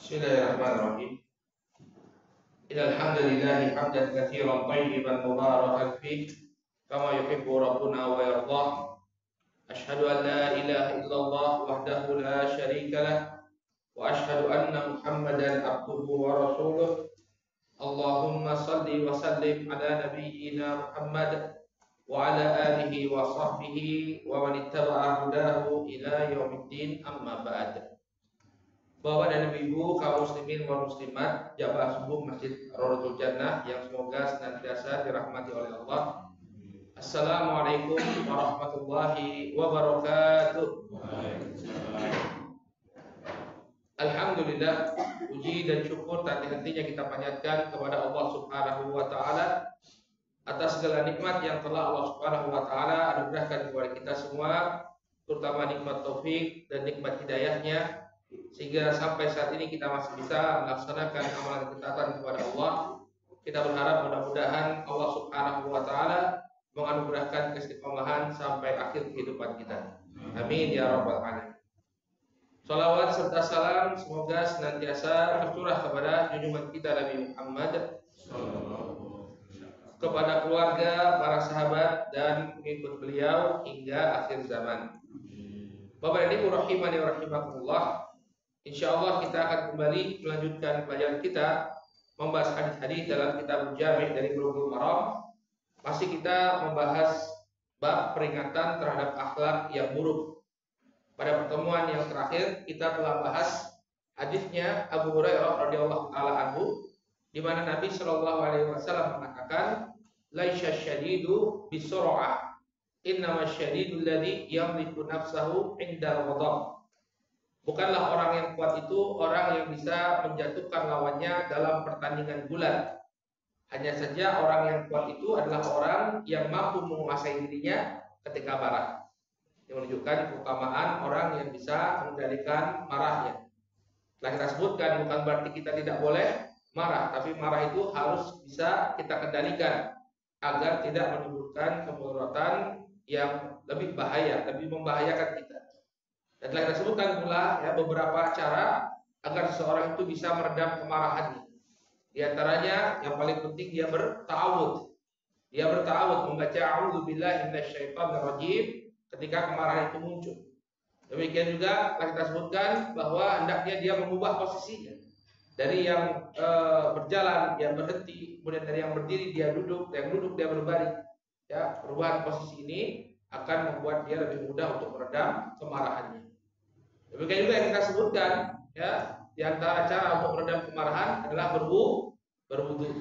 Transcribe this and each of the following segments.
Bismillahirrahmanirrahim. Innal hamdalillah hamdan katsiran thayyiban mubarakan fih kama yuhibbu rabbuna wa yardah. Ashhadu an la ilaha illallah wahdahu la syarika lah wa ashhadu anna Muhammadan abduhu wa rasuluh. Allahumma salli wa sallim ala nabiyyina Muhammad wa ala alihi wa sahbihi wa man ittaba'a hudahu ila yaumiddin, amma ba'd. Bapak dan Ibu kaum muslimin wal muslimat jamaah subuh Masjid Rawdatul Jannah yang semoga senantiasa dirahmati oleh Allah. Assalamualaikum warahmatullahi wabarakatuh. Alhamdulillah, puji dan syukur tak henti-hentinya kita panjatkan kepada Allah Subhanahu wa taala atas segala nikmat yang telah Allah Subhanahu wa taala anugerahkan kepada kita semua, terutama nikmat taufik dan nikmat hidayahnya, sehingga sampai saat ini kita masih bisa melaksanakan amalan ketaatan kepada Allah. Kita berharap mudah-mudahan Allah Subhanahu wa taala menganugerahkan keistiqomahan sampai akhir kehidupan kita. Amin ya rabbal alamin. Salawat serta salam semoga senantiasa tercurah kepada junjungan kita Nabi Muhammad, kepada keluarga, para sahabat dan pengikut beliau hingga akhir zaman. Bapak dan Ibu rahimani wa rahimakumullah. Insyaallah kita akan kembali melanjutkan pelajaran kita membahas hadis-hadis dalam kitab Jami' dari Bulughul Maram. Masih kita membahas bab peringatan terhadap akhlak yang buruk. Pada pertemuan yang terakhir kita telah bahas hadisnya Abu Hurairah radhiyallahu taala anhu, di mana Nabi sallallahu alaihi wasallam mengatakan, "Laisya syadidu bisur'ah, innama syadidul ladzi yamliku nafsahu 'inda ghadab." Bukanlah orang yang kuat itu orang yang bisa menjatuhkan lawannya dalam pertandingan gulat. Hanya saja orang yang kuat itu adalah orang yang mampu menguasai dirinya ketika marah. Yang menunjukkan keutamaan orang yang bisa mengendalikan marahnya. Telah kita sebutkan bukan berarti kita tidak boleh marah, tapi marah itu harus bisa kita kendalikan agar tidak menimbulkan kemudaratan yang lebih bahaya, lebih membahayakan kita. Dan telah kita sebutkan pula ya beberapa cara agar seseorang itu bisa meredam kemarahannya. Di antaranya yang paling penting dia berta'awudz. Dia berta'awudz, membaca a'udzubillahi minasyaitonir rajim ketika kemarahan itu muncul. Demikian juga telah kita sebutkan bahwa hendaknya dia mengubah posisinya. Dari yang berjalan dia berhenti, kemudian dari yang berdiri dia duduk, yang duduk dia berbaring. Ya, perubahan posisi ini akan membuat dia lebih mudah untuk meredam kemarahannya. Demikian juga yang kita sebutkan, ya, di antara cara untuk meredam kemarahan adalah berwudu.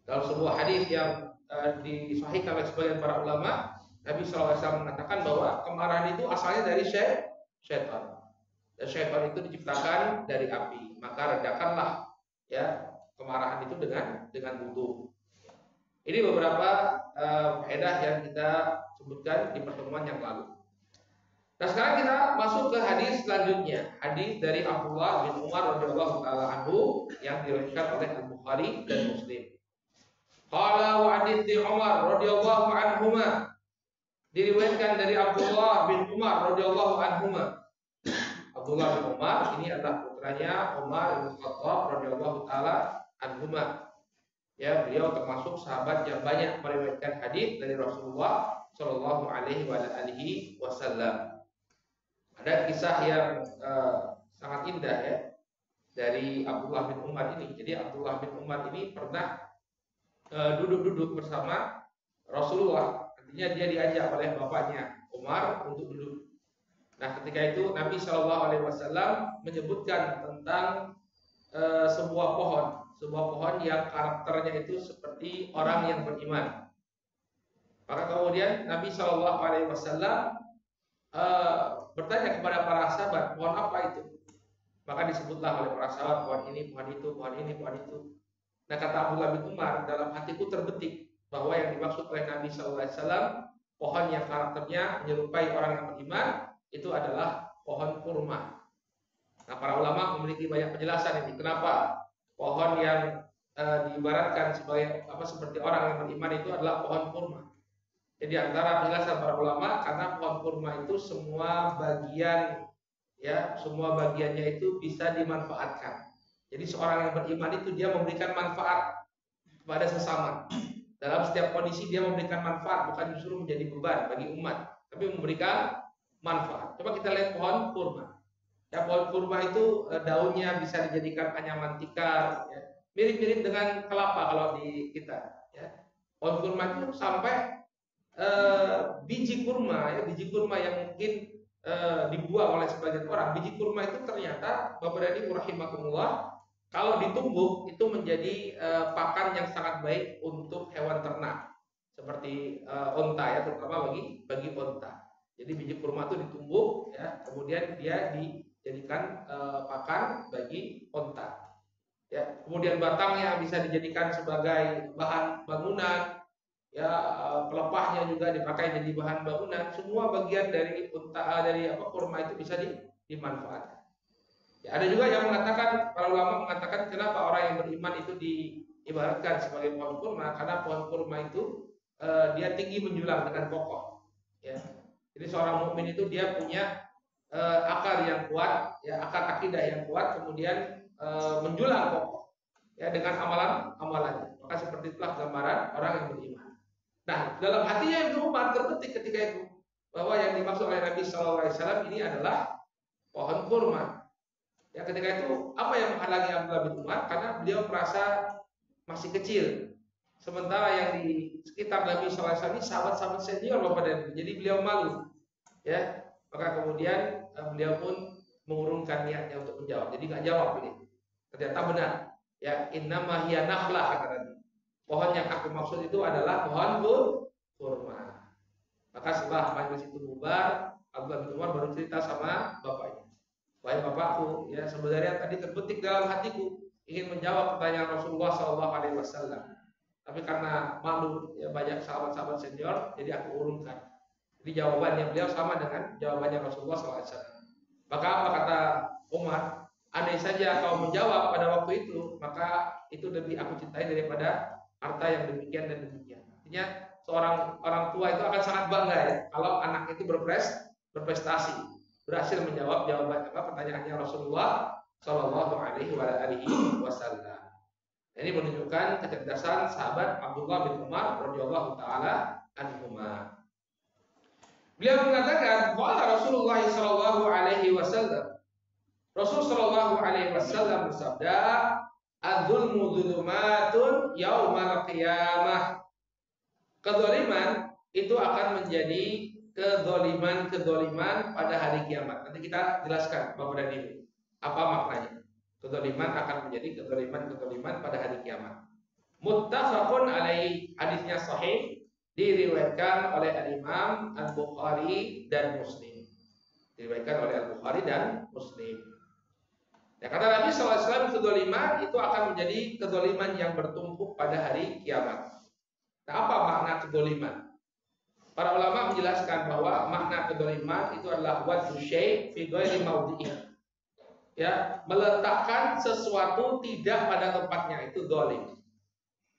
Dalam sebuah hadis yang disahihkan oleh sebagian para ulama, Nabi SAW mengatakan bahwa kemarahan itu asalnya dari syaitan. Dan syaitan itu diciptakan dari api. Maka redakanlah ya kemarahan itu dengan wudu. Ini beberapa faedah yang kita sebutkan di pertemuan yang lalu. Nah, sekarang kita masuk ke hadis selanjutnya. Hadis dari Abdullah bin Umar radhiyallahu taala anhu yang diriwayatkan oleh Al-Bukhari dan Muslim. Qala wa hadits Umar radhiyallahu anhuma. Diriwayatkan dari Abdullah bin Umar radhiyallahu anhuma. Abdullah bin Umar ini adalah putranya Umar bin Khattab radhiyallahu taala anhuma. Ya, beliau termasuk sahabat yang banyak meriwayatkan hadis dari Rasulullah Shallallahu alaihi wasallam. Ada kisah yang sangat indah ya dari Abdullah bin Umar ini. Jadi Abdullah bin Umar ini pernah duduk-duduk bersama Rasulullah. Artinya dia diajak oleh bapaknya Umar untuk duduk. Nah, ketika itu Nabi Shallallahu alaihi wasallam menyebutkan tentang sebuah pohon yang karakternya itu seperti orang yang beriman. Maka kemudian Nabi Shallallahu alaihi wasallam bertanya kepada para sahabat, pohon apa itu? Maka disebutlah oleh para sahabat, pohon ini, pohon itu, pohon ini, pohon itu. Nah, kata Abdullah bin Umar, dalam hatiku terbetik bahwa yang dimaksud oleh Nabi Shallallahu alaihi wasallam pohon yang karakternya menyerupai orang yang beriman itu adalah pohon kurma. Nah, para ulama memiliki banyak penjelasan ini. Kenapa pohon yang diibaratkan sebagai seperti orang yang beriman itu adalah pohon kurma. Jadi antara penjelasan para ulama, karena pohon kurma itu semua bagiannya itu bisa dimanfaatkan. Jadi seorang yang beriman itu dia memberikan manfaat kepada sesama. Dalam setiap kondisi dia memberikan manfaat, bukan justru menjadi beban bagi umat, tapi memberikan manfaat. Coba kita lihat pohon kurma. Ya, pohon kurma itu daunnya bisa dijadikan anyaman tikar, ya. Mirip-mirip dengan kelapa kalau di kita. Ya. Pohon kurma itu sampai biji kurma, ya, biji kurma yang mungkin dibuang oleh sebagian orang. Biji kurma itu ternyata, Bapak dan Ibu rahimakumullah, kalau ditumbuk itu menjadi pakan yang sangat baik untuk hewan ternak seperti onta, ya, terutama bagi onta. Jadi biji kurma itu ditumbuk, ya, kemudian dia dijadikan pakan bagi onta. Ya, kemudian batangnya bisa dijadikan sebagai bahan bangunan, ya, pelepahnya juga dipakai jadi bahan bangunan. Semua bagian dari kurma itu bisa dimanfaatkan. Ya, ada juga yang mengatakan, para ulama mengatakan, kenapa orang yang beriman itu diibaratkan sebagai pohon kurma? Karena pohon kurma itu dia tinggi menjulang dengan kokoh. Ya. Jadi seorang mukmin itu dia punya akar yang kuat, ya, akar akidah yang kuat, kemudian menjulang kokoh, ya, dengan amalan-amalannya. Maka seperti itulah gambaran orang yang beriman. Nah, dalam hatinya Ibnu Umar terbetik ketika itu bahwa yang dimaksud oleh Nabi SAW ini adalah pohon kurma. Ya, ketika itu apa yang menghalangi Abdullah bin Umar? Karena beliau merasa masih kecil. Sementara yang di sekitar Nabi SAW ini sahabat-sahabat senior Bapak dan Ibu. Jadi beliau malu. Ya, maka kemudian beliau pun mengurungkan niatnya untuk menjawab. Jadi nggak jawab ini. Ternyata benar. Ya, innama hiya nakhlah kata Nabi. Pohon yang aku maksud itu adalah pohon kurma. Maka setelah majelis itu bubar, Abdullah bin Umar baru cerita sama bapaknya. Wahai bapakku, ya, sebenarnya tadi terbetik dalam hatiku ingin menjawab pertanyaan Rasulullah SAW. Tapi karena malu, ya, banyak sahabat-sahabat senior, jadi aku urungkan. Jadi jawabannya beliau sama dengan jawabannya Rasulullah SAW. Maka apa kata Umar? Andai saja kau menjawab pada waktu itu, maka itu lebih aku cintai daripada harta yang demikian dan demikian. Artinya seorang orang tua itu akan sangat bangga, ya, kalau anak itu berprestasi, berhasil menjawab pertanyaannya Rasulullah Shallallahu Alaihi Wasallam. Ini menunjukkan kecerdasan sahabat Abdullah bin Umar radhiyallahu taala anhuma. Beliau mengatakan, qala Rasulullah sallallahu alaihi wasallam. Rasul sallallahu alaihi wasallam bersabda, "Adzulmu dzulumatun yaumal qiyamah." Kedzaliman itu akan menjadi kedzaliman pada hari kiamat. Nanti kita jelaskan Bapak dan Ibu apa maknanya. Kedzaliman akan menjadi kedzaliman pada hari kiamat. Muttafaqun alaihi, hadisnya sahih, diriwayatkan oleh Al-Imam Al-Bukhari dan Muslim. Diriwayatkan oleh Al-Bukhari dan Muslim. Ya, kata Nabi SAW, kedzaliman itu akan menjadi kedzaliman yang bertumpuk pada hari kiamat. Nah, apa makna kedzaliman? Para ulama menjelaskan bahwa makna kedzaliman itu adalah wad'u syai' fi ghairi mawdi'ihi. Ya, meletakkan sesuatu tidak pada tempatnya, itu zalim.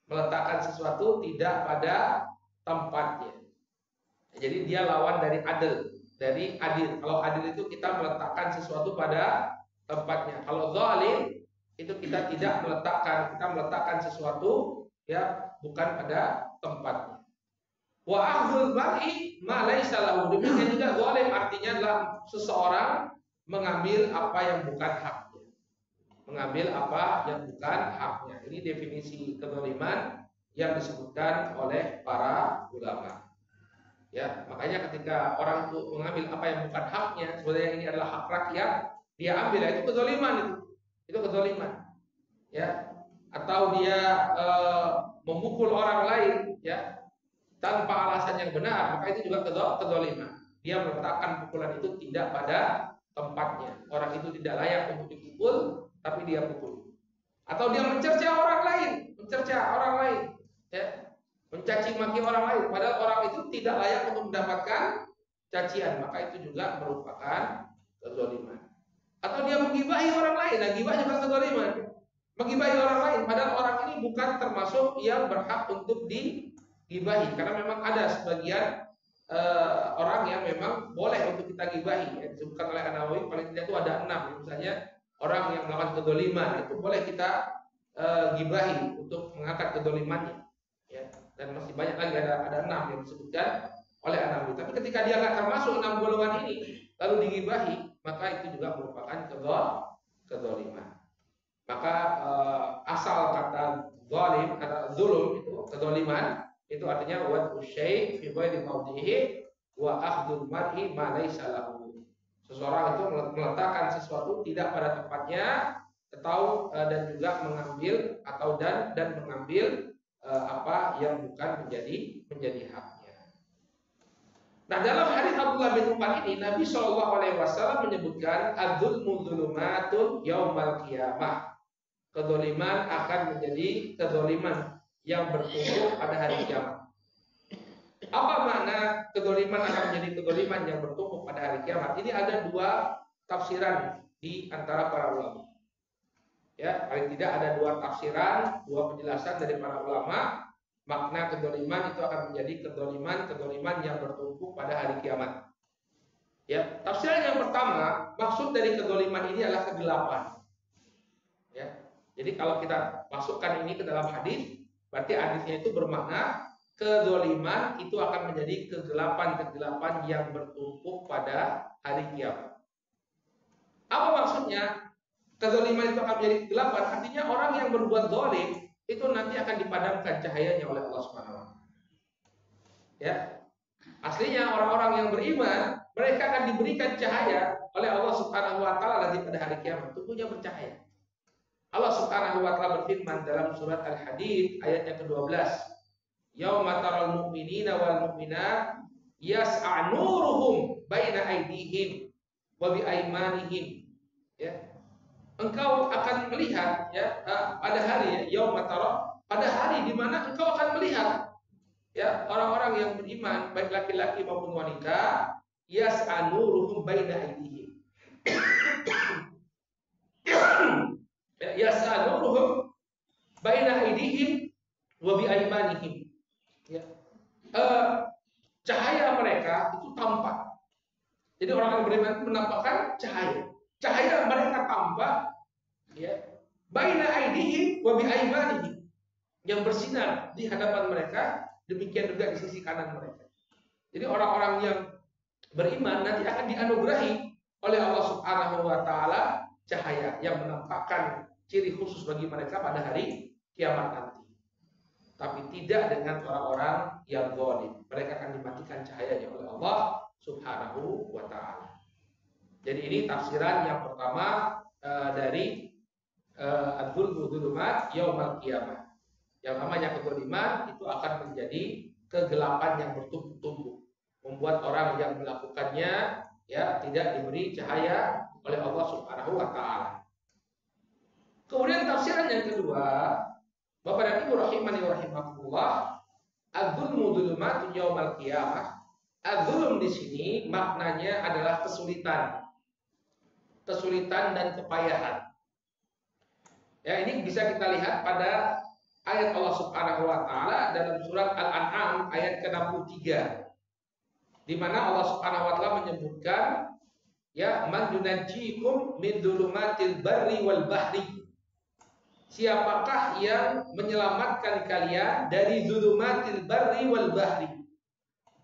Meletakkan sesuatu tidak pada tempatnya. Jadi dia lawan dari adil, dari adil. Kalau adil itu kita meletakkan sesuatu pada tempatnya. Kalau zalim itu kita tidak meletakkan, kita meletakkan sesuatu, ya, bukan pada tempatnya. Wa akhdhul mar'i ma laysa lahu. Demikian juga zalim artinya adalah seseorang mengambil apa yang bukan haknya. Mengambil apa yang bukan haknya. Ini definisi kezaliman yang disebutkan oleh para ulama. Ya, makanya ketika orang itu mengambil apa yang bukan haknya, sebenarnya ini adalah hak rakyat, dia ambil, itu kezaliman itu. Itu kezaliman. Ya. Atau dia memukul orang lain, ya, tanpa alasan yang benar, maka itu juga kezaliman. Dia meletakkan pukulan itu tidak pada tempatnya. Orang itu tidak layak untuk dipukul, tapi dia pukul. Atau dia mencerca orang lain, ya, mencaci maki orang lain, padahal orang itu tidak layak untuk mendapatkan cacian, maka itu juga merupakan kezaliman. Atau dia menggibahi orang lain, nah gibah juga kezaliman. Menggibahi orang lain, padahal orang ini bukan termasuk yang berhak untuk digibahi, karena memang ada sebagian orang yang memang boleh untuk kita gibahi, yang disebutkan oleh An-Nawawi paling tidak itu ada 6. Misalnya orang yang melakukan kedoliman, itu boleh kita gibahi untuk mengangkat kedolimannya. Ya. Dan masih banyak lagi, ada 6 yang disebutkan oleh An-Nawawi. Tapi ketika dia nggak termasuk 6 golongan ini, lalu digibahi, maka itu juga merupakan kedoliman. Maka asal kata zalim, kata zulum itu kedoliman, itu artinya wad'u syai' fi ghairi mawdihi wa akhdul mar'i ma laysa lahu. Seseorang itu meletakkan sesuatu tidak pada tempatnya, atau dan juga mengambil atau dan mengambil apa yang bukan menjadi haknya. Nah, dalam hadis Abdullah bin Umar ini Nabi Shallallahu Alaihi Wasallam menyebutkan adzulmu dzulumatun yaumal qiyamah. Kedzaliman akan menjadi kedzaliman yang bertumpuk pada hari kiamat. Apa makna kedzaliman akan menjadi kedzaliman yang bertumpuk pada hari kiamat? Ini ada 2 tafsiran di antara para ulama. Ya, paling tidak ada 2 tafsiran, 2 penjelasan dari para ulama. Makna kedzaliman itu akan menjadi kedzaliman yang bertumpuk pada hari kiamat. Ya, tafsiran yang pertama, maksud dari kedzaliman ini adalah kegelapan. Ya, jadi kalau kita masukkan ini ke dalam hadis, berarti hadisnya itu bermakna kedzaliman itu akan menjadi kegelapan yang bertumpuk pada hari kiamat. Apa maksudnya? Kedzaliman itu akan menjadi kegelapan, artinya orang yang berbuat zalim itu nanti akan dipadamkan cahayanya oleh Allah Subhanahu wa taala. Ya. Aslinya orang-orang yang beriman, mereka akan diberikan cahaya oleh Allah Subhanahu wa taala nanti pada hari kiamat, tubuhnya bercahaya. Allah Subhanahu wa taala berfirman dalam surat Al-Hadid ayat yang ke-12. Yauma taral mu'minina wal mu'minat yas'a nuruhum baina aydihim wa bi aymanihim. Ya. Engkau akan melihat ya pada hari yauma tara, pada hari di mana engkau akan melihat ya orang-orang yang beriman baik laki-laki maupun wanita yas'a nuruhum baina aydihim. Yas'a nuruhum baina aydihim wa bi aymanihim. Ya. Cahaya mereka itu tampak. Jadi orang yang beriman menampakkan cahaya. Cahaya mereka tampak ya baina aydihim wa bi aymanihim, yang bersinar di hadapan mereka, demikian juga di sisi kanan mereka. Jadi orang-orang yang beriman nanti akan dianugerahi oleh Allah Subhanahu wa taala cahaya yang menampakkan ciri khusus bagi mereka pada hari kiamat nanti. Tapi tidak dengan orang-orang yang zalim. Mereka akan dimatikan cahayanya oleh Allah Subhanahu wa taala. Jadi ini tafsiran yang pertama dari adzulmu dzulumat yaumal qiyamah. Yang namanya kedzaliman itu akan menjadi kegelapan yang bertumpuk-tumpuk, membuat orang yang melakukannya ya tidak diberi cahaya oleh Allah Subhanahu wa taala. Kemudian tafsiran yang kedua, Bapak dan Ibu rahimani wa rahimakumullah, adzulmu dzulumatun yaumal qiyamah. Adzulm di sini maknanya adalah kesulitan dan kepayahan. Ya, ini bisa kita lihat pada ayat Allah Subhanahu wa taala dalam surat Al-An'am ayat ke-63. Di mana Allah Subhanahu wa taala menyebutkan ya man yunajjikum min dzulumatil barri wal bahri. Siapakah yang menyelamatkan kalian dari dzulumatil barri wal bahri?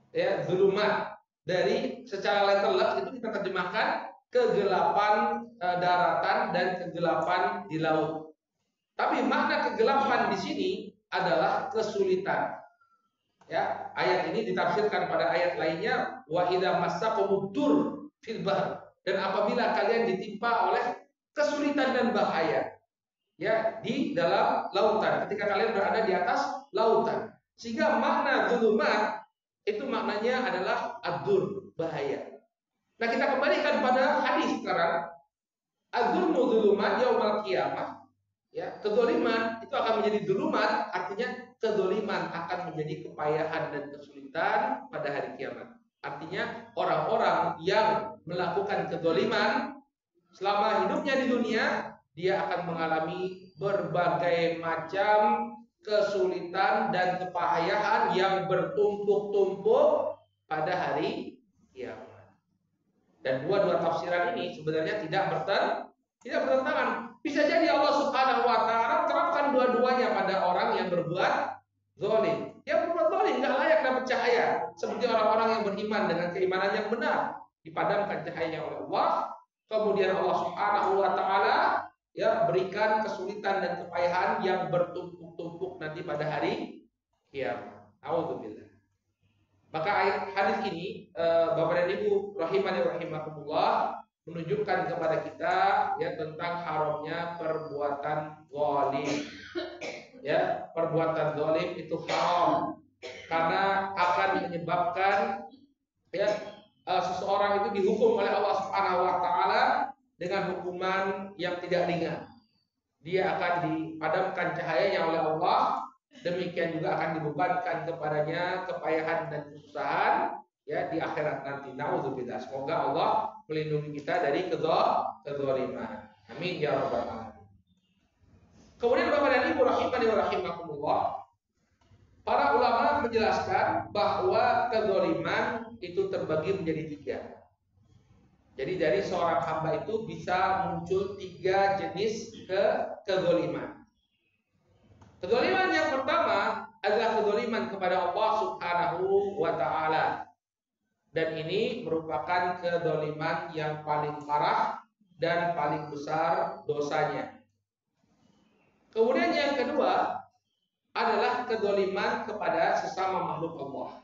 Ya, dzulumat dari secara letterless itu kita terjemahkan kegelapan daratan dan kegelapan di laut. Tapi makna kegelapan di sini adalah kesulitan. Ya, ayat ini ditafsirkan pada ayat lainnya wa idza massakumud dur fil bahr, dan apabila kalian ditimpa oleh kesulitan dan bahaya ya di dalam lautan, ketika kalian berada di atas lautan. Sehingga makna dzulumat itu maknanya adalah ad-dur, bahaya. Nah, kita kembalikan pada hadis sekarang. Adzulmu dzulumat yaumal qiyamah. Ya, kedzaliman itu akan menjadi dzulumat, artinya kedzaliman akan menjadi kepayahan dan kesulitan pada hari kiamat. Artinya orang-orang yang melakukan kedzaliman selama hidupnya di dunia, dia akan mengalami berbagai macam kesulitan dan kepayahan yang bertumpuk-tumpuk pada hari kiamat. Dan dua tafsiran ini sebenarnya tidak Tidak bertentangan. Bisa jadi Allah Subhanahu wa taala terapkan dua-duanya pada orang yang berbuat zalim. Yang berbuat zalim nggak layak dapat cahaya. Seperti orang-orang yang beriman dengan keimanan yang benar, dipadamkan cahayanya oleh Allah. Kemudian Allah Subhanahu wa taala ya berikan kesulitan dan kepayahan yang bertumpuk-tumpuk nanti pada hari kiamat. Auzubillah. Maka hadis ini Bapak dan Ibu rahimani rahimakumullah menunjukkan kepada kita ya tentang haramnya perbuatan zalim. Ya, perbuatan zalim itu haram karena akan menyebabkan ya seseorang itu dihukum oleh Allah Subhanahu wa taala dengan hukuman yang tidak ringan. Dia akan dipadamkan cahayanya oleh Allah, demikian juga akan dibebankan kepadanya kepayahan dan kesusahan ya di akhirat nanti. Nauzubillah. Semoga Allah melindungi kita dari kezaliman. Amin ya rabbal alamin. Kemudian Bapak dan Ibu rahimani wa rahimakumullah, para ulama menjelaskan bahwa kezaliman itu terbagi menjadi tiga. Jadi dari seorang hamba itu bisa muncul tiga jenis kezaliman. Kezaliman yang pertama adalah kezaliman kepada Allah Subhanahu wa taala. Dan ini merupakan kezaliman yang paling parah dan paling besar dosanya. Kemudian yang kedua adalah kezaliman kepada sesama makhluk Allah.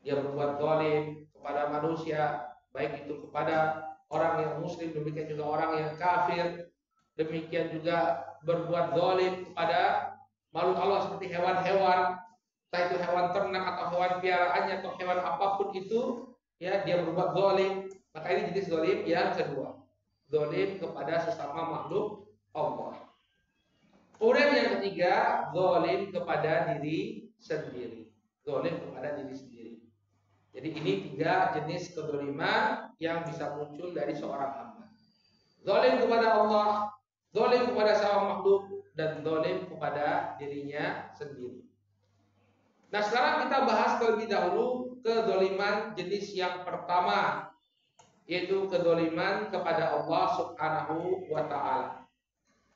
Dia berbuat zalim kepada manusia, baik itu kepada orang yang muslim, demikian juga orang yang kafir, demikian juga berbuat zalim kepada makhluk Allah seperti hewan-hewan, entah itu hewan ternak atau hewan piaraannya atau hewan apapun itu, ya dia berbuat zalim. Maka ini jenis zalim yang kedua, zalim kepada sesama makhluk Allah. Kemudian yang ketiga, zalim kepada diri sendiri, zalim kepada diri sendiri. Jadi ini tiga jenis kezaliman yang bisa muncul dari seorang hamba. Zalim kepada Allah, zalim kepada sama makhluk, dan zalim kepada dirinya sendiri. Nah, sekarang kita bahas terlebih dahulu kezaliman jenis yang pertama, yaitu kezaliman kepada Allah Subhanahu wa taala.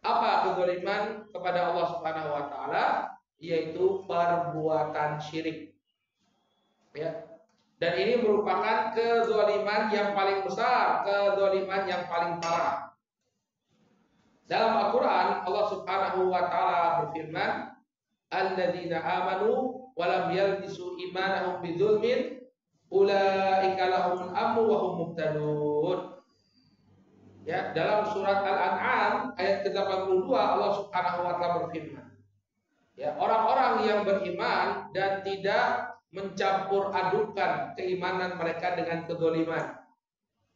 Apa kezaliman kepada Allah Subhanahu wa taala? Yaitu perbuatan syirik. Ya. Dan ini merupakan kezaliman yang paling besar, kezaliman yang paling parah. Dalam Al-Qur'an Allah Subhanahu wa taala berfirman, "Alladzina amanu wa lam yalbisu imanahum bidzulmin, ulaika lahumul amnu wa hum muhtadun." Ya, dalam surat Al-An'am ayat ke-82 Allah Subhanahu wa taala berfirman, ya, orang-orang yang beriman dan tidak mencampur adukan keimanan mereka dengan kezaliman.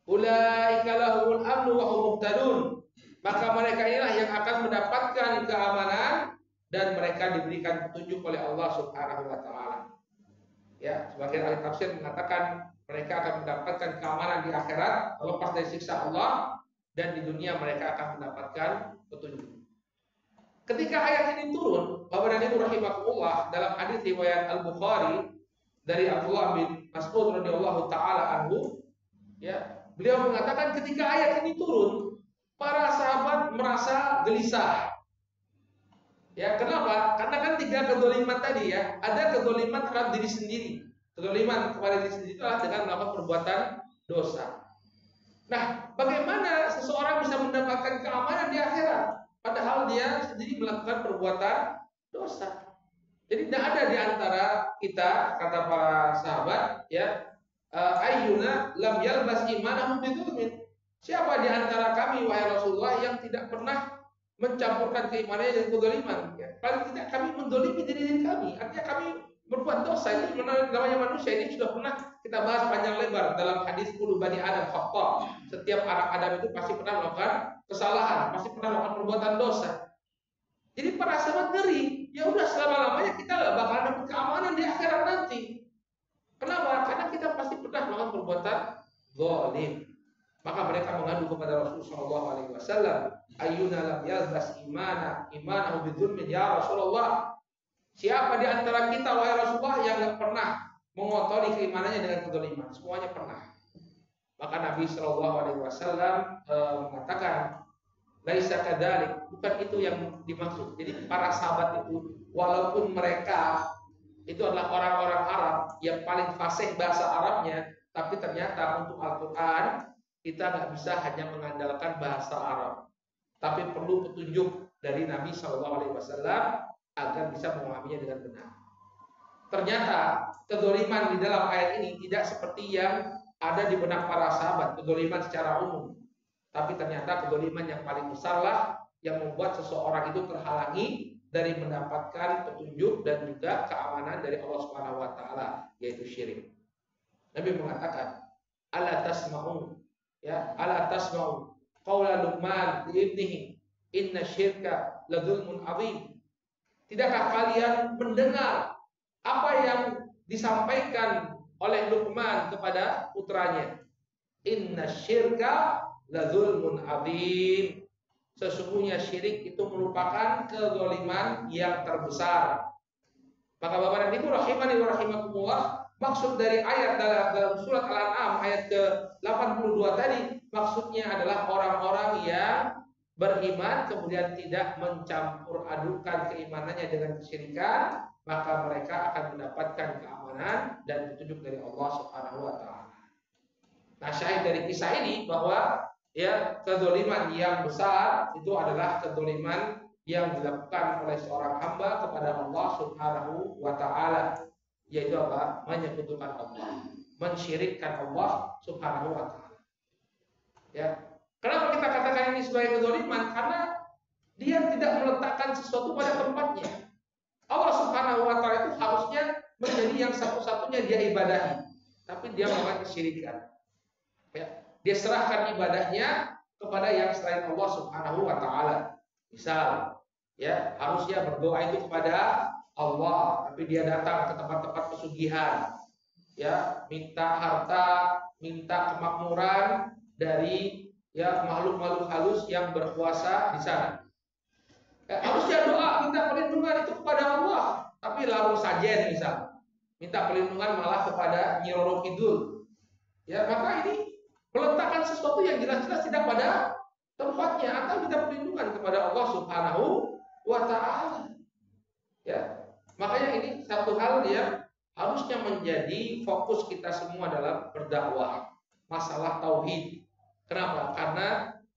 Ulaika lahumul amnu wa hum muhtadun. Maka mereka inilah yang akan mendapatkan keamanan dan mereka diberikan petunjuk oleh Allah Subhanahu wa taala. Ya, sebagian ahli tafsir mengatakan mereka akan mendapatkan keamanan di akhirat, lepas dari siksa Allah, dan di dunia mereka akan mendapatkan petunjuk. Ketika ayat ini turun, Bapak dan Ibu rahimakumullah, dalam hadis riwayat Al-Bukhari dari Abdullah bin Mas'ud radhiyallahu taala anhu, ya, beliau mengatakan ketika ayat ini turun, para sahabat merasa gelisah. Ya, kenapa? Karena kan tiga kezaliman tadi ya, ada kezaliman terhadap diri sendiri. Kezaliman kepada diri sendiri adalah dengan melakukan perbuatan dosa. Nah, bagaimana seseorang bisa mendapatkan keamanan di akhirat padahal dia sendiri melakukan perbuatan dosa? Jadi tidak ada di antara kita, kata para sahabat, ya, ayyuna lam yalbas imanahu bidzulmin. Siapa di antara kami wahai Rasulullah yang tidak pernah mencampurkan keimanannya dengan kezaliman? Ya, paling tidak kami mendolimi diri kami. Artinya kami berbuat dosa. Ini namanya manusia. Ini sudah pernah kita bahas panjang lebar dalam hadis kullu bani Adam khata'. Setiap anak Adam itu pasti pernah melakukan kesalahan, pasti pernah melakukan perbuatan dosa. Jadi para sahabat ngeri, ya udah selama-lamanya kita gak bakalan dapat keamanan di akhirat nanti. Kenapa? Karena kita pasti pernah melakukan perbuatan zalim. Maka mereka mengadu kepada Rasulullah SAW, ayyuna lam yalbas imanahu bidzulmin ya Rasulullah. Siapa di antara kita wahai Rasulullah yang gak pernah mengotori keimanannya dengan kezaliman? Semuanya pernah. Maka Nabi SAW mengatakan, Laisa kadzalik, bukan itu yang dimaksud. Jadi para sahabat itu walaupun mereka itu adalah orang-orang Arab yang paling fasih bahasa Arabnya, tapi ternyata untuk Al-Qur'an kita nggak bisa hanya mengandalkan bahasa Arab, tapi perlu petunjuk dari Nabi SAW agar bisa memahaminya dengan benar. Ternyata kedzaliman di dalam ayat ini tidak seperti yang ada di benak para sahabat, kedzaliman secara umum. Tapi ternyata kedzaliman yang paling besarlah yang membuat seseorang itu terhalangi dari mendapatkan petunjuk dan juga keamanan dari Allah Subhanahu wa taala, yaitu syirik. Nabi mengatakan, "Ala tasma'un?" Ya, "Ala tasma'un qaula Luqman li ibnihi, inna syirka la dzulmun 'adzim." Tidakkah kalian mendengar apa yang disampaikan oleh Luqman kepada putranya? Inna syirka la dzulmun 'adzim. Sesungguhnya syirik itu merupakan kezaliman yang terbesar. Maka Bapak dan Ibu rahimani wa rahimakumullah, maksud dari ayat dalam surat Al-An'am ayat ke-82 tadi, maksudnya adalah orang-orang yang beriman kemudian tidak mencampur adukan keimanannya dengan kesyirikan, maka mereka akan mendapatkan keamanan dan petunjuk dari Allah Subhanahu wa taala. Nah, syahid dari kisah ini bahwa ya kezaliman yang besar itu adalah kezaliman yang dilakukan oleh seorang hamba kepada Allah Subhanahu wa taala, yaitu apa? Menyekutukan Allah, mensyirikkan Allah Subhanahu wa taala. Ya. Kenapa kita katakan ini sebagai kezaliman? Karena dia tidak meletakkan sesuatu pada tempatnya. Allah Subhanahu wa taala itu harusnya menjadi yang satu-satunya dia ibadahi, tapi dia melakukan kesyirikan. Ya. Dia serahkan ibadahnya kepada yang selain Allah Subhanahu wa taala. Misal, ya, harusnya berdoa itu kepada Allah, tapi dia datang ke tempat-tempat pesugihan. Ya, minta harta, minta kemakmuran dari ya makhluk-makhluk halus yang berkuasa di sana. Ya, harusnya doa minta perlindungan itu kepada Allah, tapi lalu saja misal minta perlindungan malah kepada Nyi Roro Kidul. Ya, maka ini meletakkan sesuatu yang jelas-jelas tidak pada tempatnya atau minta perlindungan kepada Allah Subhanahu wa taala. Ya. Makanya ini satu hal yang harusnya menjadi fokus kita semua dalam berdakwah, masalah tauhid. Kenapa? Karena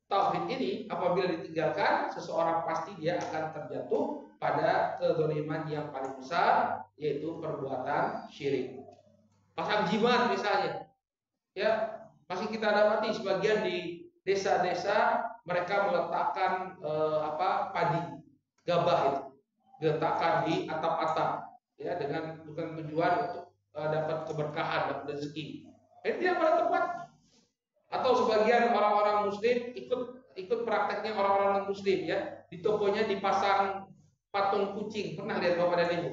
tauhid ini apabila ditinggalkan, seseorang pasti dia akan terjatuh pada kezaliman yang paling besar, yaitu perbuatan syirik. Pasang jimat misalnya. Ya, masih kita dapati sebagian di desa-desa mereka meletakkan padi gabah itu diletakkan di atap-atap, ya, dengan tujuan untuk dapat keberkahan, dapat rezeki. Ini tidak pada tempatnya. Atau sebagian orang-orang Muslim ikut prakteknya orang-orang non Muslim, ya, di tokonya dipasang patung kucing. Pernah lihat Bapak dan Ibu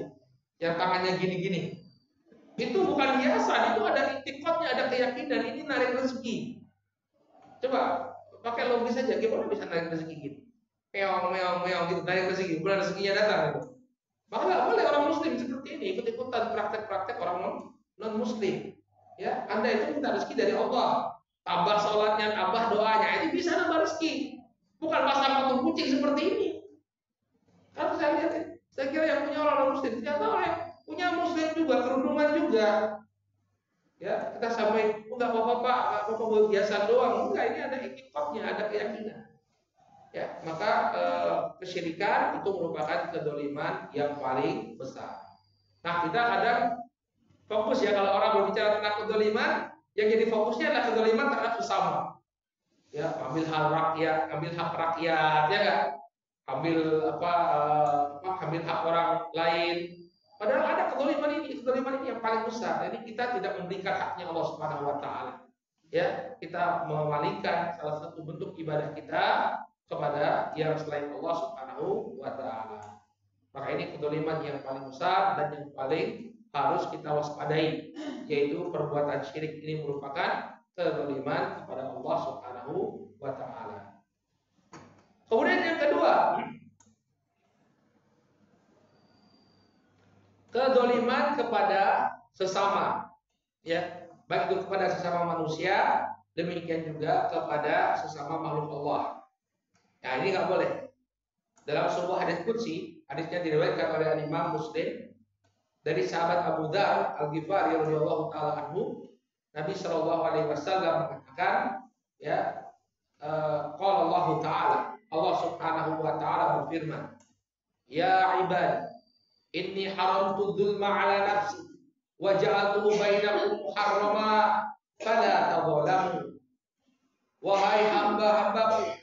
yang tangannya gini-gini? Itu bukan hiasan, itu ada iktikadnya, ada keyakinan ini narik rezeki. Coba pakai logis saja, gimana bisa narik rezeki gitu? Meong gitu, narik rezeki, bukan rezekinya datang gitu. Maka nggak boleh orang Muslim seperti ini ikut-ikutan praktek-praktek orang non Muslim. Ya, Anda itu minta rezeki dari Allah, tambah sholatnya, tambah doanya, ini bisa nambah rezeki. Bukan pasang patung kucing seperti ini. Kalau saya lihat, saya kira yang punya orang Muslim, ternyata orang punya Muslim juga, kerudungan juga. Ya, kita sampai enggak apa-apa buat biasa doang. Enggak, ini ada iktikadnya, ada keyakinan. Ya, maka kesyirikan itu merupakan kedzaliman yang paling besar. Nah, kita kadang fokus ya kalau orang berbicara tentang kedzaliman, yang jadi fokusnya adalah kedzaliman terhadap sesama. Ya, ambil hak rakyat, ya enggak? Ambil ambil hak orang lain. Padahal ada kezaliman ini yang paling besar. Jadi kita tidak memberikan haknya Allah Subhanahu wa taala. Ya, kita memalingkan salah satu bentuk ibadah kita kepada yang selain Allah Subhanahu wa taala. Maka ini kezaliman yang paling besar dan yang paling harus kita waspadai, yaitu perbuatan syirik ini merupakan kezaliman kepada Allah Subhanahu wa taala. Kemudian yang kedua, kezaliman kepada sesama, ya, baik itu kepada sesama manusia, demikian juga kepada sesama makhluk Allah. Nah, ini nggak boleh. Dalam sebuah hadis qudsi, hadisnya diriwayatkan oleh Imam Muslim dari sahabat Abu Dzar Al-Ghifari radhiyallahu taala anhu, Nabi Shallallahu alaihi wasallam mengatakan, ya, qala Allah taala, Allah Subhanahu wa taala berfirman, "Ya ibad, inni haramtu dzulma 'ala nafsi wa ja'altuhu bainakum muharrama fala tadzalamu." Wahai hamba-hambaku,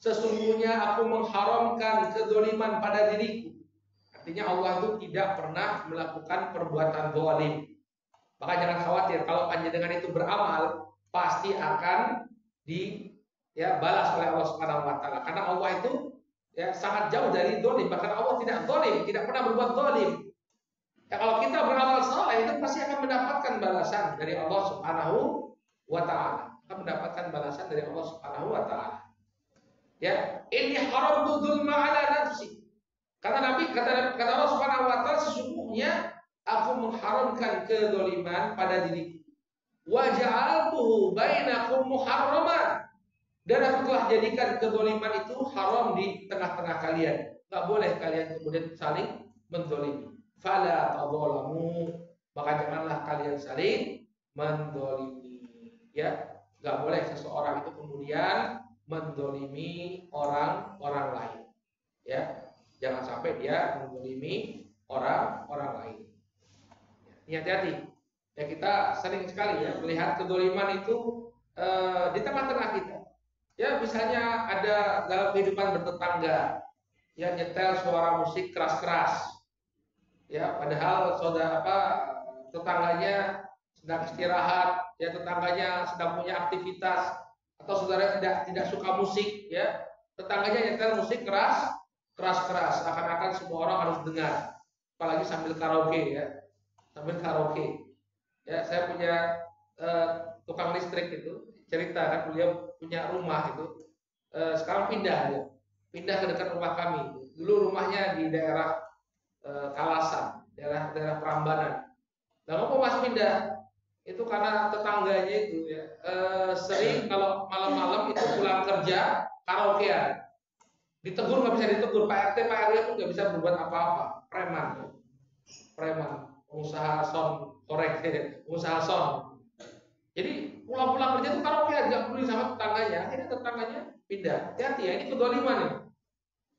sesungguhnya aku mengharamkan kezaliman pada diriku. Artinya Allah itu tidak pernah melakukan perbuatan zalim. Maka jangan khawatir kalau panjenengan itu beramal pasti akan balas oleh Allah Subhanahu wa taala. Karena Allah itu sangat jauh dari zalim, bahkan Allah tidak zalim, tidak pernah berbuat zalim. Ya, kalau kita beramal saleh itu pasti akan mendapatkan balasan dari Allah Subhanahu wa taala. Akan mendapatkan balasan dari Allah Subhanahu wa taala. Ya, ini haramtu dzulma 'ala nafsi. Karena Nabi kata Allah Subhanahu wa taala, sesungguhnya aku mengharamkan kezaliman pada diriku. Wa ja'altuhu bainakum muharraman. Dan aku telah jadikan kezaliman itu haram di tengah-tengah kalian. Enggak boleh kalian kemudian saling menzalimi. Fala tadzalamu. Maka janganlah kalian saling menzalimi. Ya, enggak boleh seseorang itu kemudian menzalimi orang lain. Ya, jangan sampai dia menzalimi orang lain. Ya, hati-hati. Ya, kita sering sekali ya melihat kezaliman itu di tengah-tengah kita. Ya, misalnya ada dalam kehidupan bertetangga, ya, nyetel suara musik keras-keras. Ya, padahal tetangganya sedang istirahat, ya, tetangganya sedang punya aktivitas, atau saudara tidak suka musik, ya, tetangganya nyetel musik keras-keras, akan-akan semua orang harus dengar, apalagi sambil karaoke, ya, sambil karaoke. Ya, saya punya tukang listrik itu cerita kan, beliau punya rumah itu sekarang pindah ke dekat rumah kami. Dulu rumahnya di daerah Kalasan, daerah Prambanan. Nah, mau mas pindah itu karena tetangganya itu ya sering kalau malam-malam itu pulang kerja karaokean. Ditegur nggak bisa ditegur, Pak RT pun nggak bisa berbuat apa-apa. Preman, pengusaha son korek, pengusaha son. Jadi pulang-pulang kerja itu karaokean, nggak peduli sama tetangganya. Akhirnya tetangganya pindah. Hati-hati ya, ini kedoliman ya.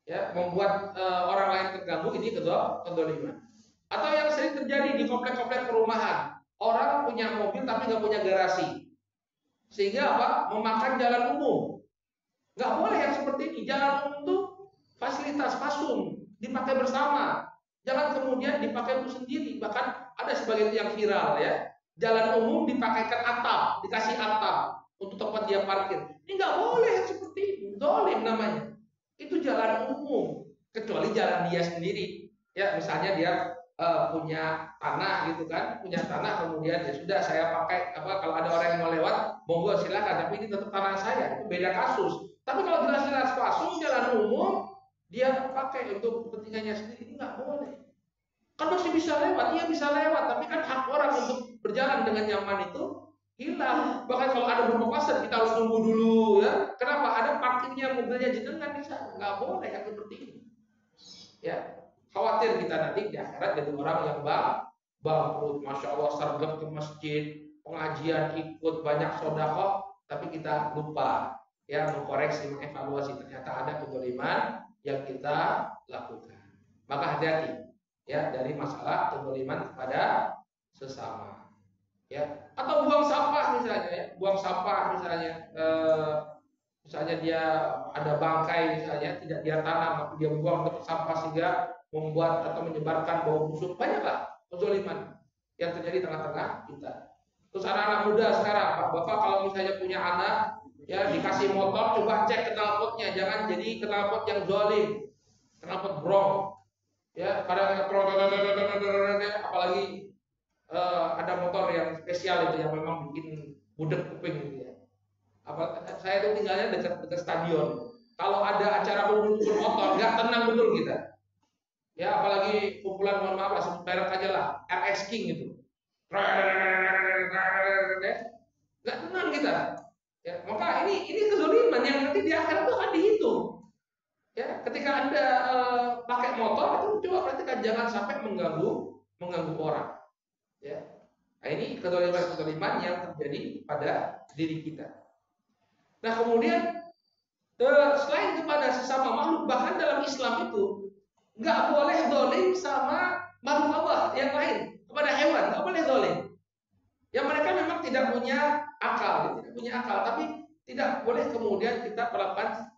Ya, membuat orang lain terganggu, ini kedoliman. Atau yang sering terjadi di komplek-komplek perumahan, orang punya mobil tapi nggak punya garasi, sehingga apa? Memakan jalan umum. Nggak boleh yang seperti ini. Jalan umum itu fasilitas fasum, dipakai bersama. Jangan kemudian dipakai untuk sendiri. Bahkan ada sebagian yang viral ya. Jalan umum dipakaikan atap, dikasih atap untuk tempat dia parkir. Ini nggak boleh seperti ini. Zalim namanya. Itu jalan umum, kecuali jalan dia sendiri. Ya, misalnya dia punya tanah gitu kan, punya tanah kemudian ya sudah saya pakai kalau ada orang yang mau lewat, monggo silakan, tapi ini tetap tanah saya, itu beda kasus. Tapi kalau jelas-jelas pasung jalan umum dia pakai untuk kepentingannya sendiri, ini nggak boleh. Kan masih bisa lewat, iya bisa lewat, tapi kan hak orang untuk berjalan dengan nyaman itu hilang. Bahkan kalau ada berpapasan kita harus tunggu dulu ya. Kenapa? Ada parkirnya mobilnya jenengan di sana, nggak boleh yang seperti ini. Ya. Khawatir kita nanti di akhirat jadi orang yang bangkrut. Masya Allah, sergap ke masjid, pengajian ikut banyak sedekah, tapi kita lupa ya mengkoreksi, mengevaluasi ternyata ada kezaliman yang kita lakukan. Maka hati-hati ya dari masalah kezaliman kepada sesama. Ya, atau buang sampah misalnya ya, buang sampah misalnya. Misalnya dia ada bangkai misalnya tidak dia tanam tapi dia buang ke sampah sehingga membuat atau menyebarkan bau busuk. Banyaklah kezaliman yang terjadi di tengah-tengah kita. Terus anak-anak muda sekarang, Pak Bapak kalau misalnya punya anak ya dikasih motor, coba cek knalpotnya, jangan jadi knalpot yang zalim, knalpot brong. Ya, kadang apalagi ada motor yang spesial itu yang memang bikin budek kuping gitu ya. Saya tuh tinggalnya dekat stadion. Kalau ada acara kumpul motor, nggak tenang betul kita. Ya, apalagi kumpulan, mohon maaf lah, sebut merek aja lah, RX King gitu. Nggak tenang kita. Ya, maka ini kezaliman yang nanti di akhirat itu akan dihitung. Ya, ketika Anda pakai motor itu coba perhatikan jangan sampai mengganggu orang. Ya. Nah, ini kedoliman yang terjadi pada diri kita. Nah, kemudian selain kepada sesama makhluk, bahkan dalam Islam itu nggak boleh dolim sama makhluk Allah yang lain, kepada hewan nggak boleh dolim. Yang mereka memang tidak punya akal, tapi tidak boleh kemudian kita perlakukan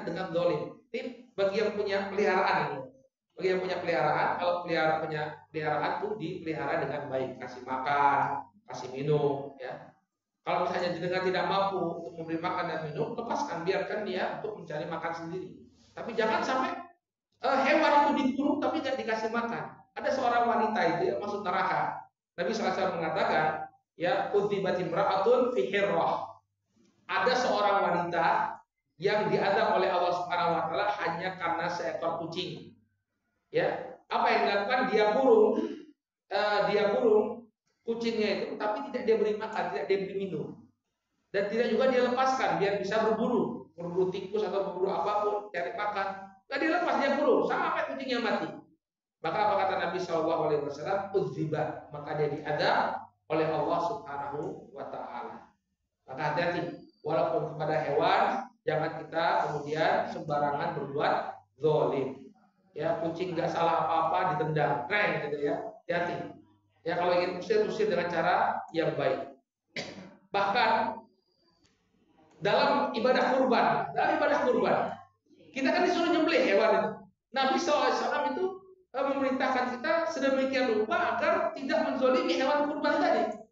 dengan dolim. Ini bagi yang punya peliharaan ini. Bagi yang punya peliharaan, kalau punya peliharaan itu dipelihara dengan baik, kasih makan, kasih minum, ya. Kalau misalnya jenengan tidak mampu untuk memberi makan dan minum, lepaskan, biarkan dia untuk mencari makan sendiri. Tapi jangan sampai hewan itu dikurung tapi tidak dikasih makan. Ada seorang wanita itu yang masuk neraka. Nabi SAW mengatakan, ya udzibat imra'atun fi hirrah. Ada seorang wanita yang diadab oleh Allah Subhanahu wa taala hanya karena seekor kucing. Ya, apa yang dilakukan? Dia kurung kucingnya itu, tapi tidak dia beri makan, tidak dia beri minum. Dan tidak juga dia lepaskan biar bisa berburu tikus atau berburu apapun, cari makan. Nggak dia lepas, dia kurung sampai kucingnya mati. Maka apa kata Nabi SAW? Udziba, maka dia diadab oleh Allah Subhanahu wa taala. Maka hati-hati, walaupun kepada hewan jangan kita kemudian sembarangan berbuat zalim. Ya, kucing nggak salah apa-apa ditendang, keren gitu ya. Hati-hati. Ya, kalau ingin usir dengan cara yang baik. Bahkan dalam ibadah kurban, kita kan disuruh nyembelih hewan itu. Nabi SAW itu memerintahkan kita sedemikian rupa agar tidak menzolimi hewan kurban tadi.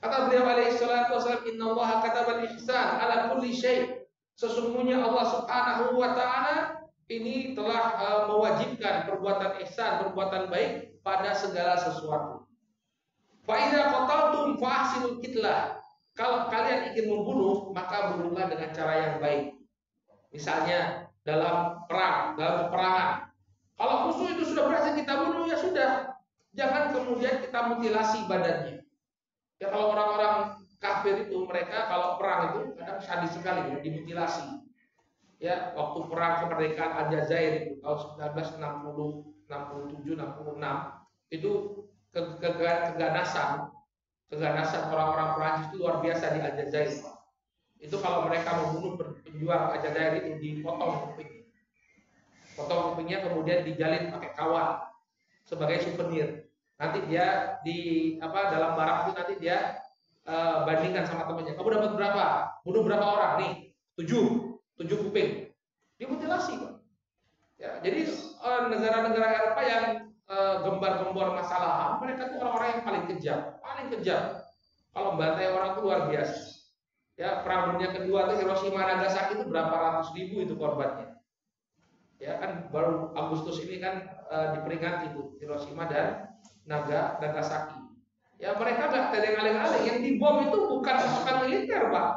Kata beliau alaihi salatu wasallam, innallaha katabal ihsan ala kulli syai'. Sesungguhnya Allah Subhanahu wa taala ini telah mewajibkan perbuatan ihsan, perbuatan baik pada segala sesuatu. Fa idza qataltum fa ahsinul qitlah. Kalau kalian ingin membunuh, maka bunuhlah dengan cara yang baik. Misalnya dalam perang, dalam peperangan. Kalau musuh itu sudah berhasil kita bunuh, ya sudah. Jangan kemudian kita mutilasi badannya. Ya, kalau orang-orang kafir itu, mereka kalau perang itu kadang sadis sekali, ya, dimutilasi. Ya, waktu perang kemerdekaan Aljazair itu tahun 1960, 67, 66 itu keganasan orang-orang Prancis itu luar biasa di Aljazair. Itu kalau mereka membunuh penjual Aljazair itu dipotong kupingnya kemudian dijalin pakai kawat sebagai souvenir. Nanti dia dalam barang itu nanti dia bandingkan sama temannya. Kamu dapat berapa? Bunuh berapa orang? Nih, 7 kuping. Dimutilasi, Pak. Ya, jadi negara-negara Eropa yang gembar-gembor masalah HAM, mereka itu orang-orang yang paling kejam. Kalau membantai orang itu luar biasa. Ya, perang dunia kedua itu Hiroshima Nagasaki itu berapa ratus ribu itu korbannya. Ya kan baru Agustus ini kan diperingati itu Hiroshima dan Nagasaki. Ya mereka nggak tereng-aleng-aleng, yang dibom itu bukan pasukan militer, Pak.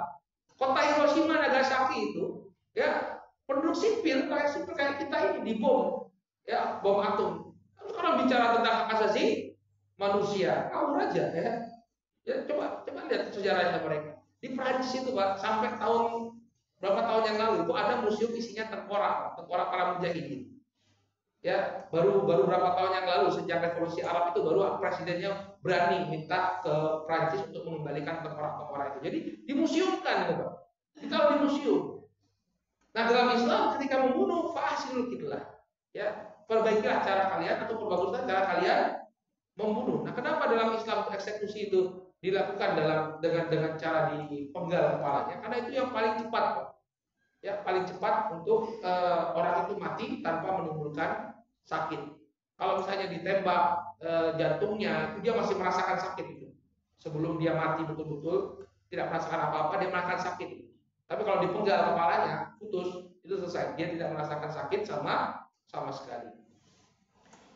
Kota Hiroshima Nagasaki itu ya penduduk sipil kayak kita ini dibom, ya bom atom. Kalau bicara tentang hak asasi manusia, ngawur aja ya. Ya coba lihat sejarahnya mereka. Di Prancis itu, Pak, sampai berapa tahun yang lalu itu ada museum isinya tengkorak para mujahidin. Ya, baru berapa tahun yang lalu sejak revolusi Arab itu baru presidennya berani minta ke Prancis untuk mengembalikan tengkorak-tengkorak itu. Jadi dimuseumkan, gitu, Pak. Ditaruh di museum. Nah, dalam Islam ketika membunuh fa'asilul qitlah. Ya, perbaikilah cara kalian atau perbaguslah cara kalian membunuh. Nah, kenapa dalam Islam eksekusi itu dilakukan dengan cara dipenggal kepalanya? Karena itu yang paling cepat, Pak. Ya, paling cepat untuk orang itu mati tanpa menimbulkan sakit. Kalau misalnya ditembak jantungnya, itu dia masih merasakan sakit itu. Sebelum dia mati betul-betul tidak merasakan apa-apa, dia merasakan sakit. Tapi kalau dipenggal kepalanya, putus, itu selesai. Dia tidak merasakan sakit sama sekali.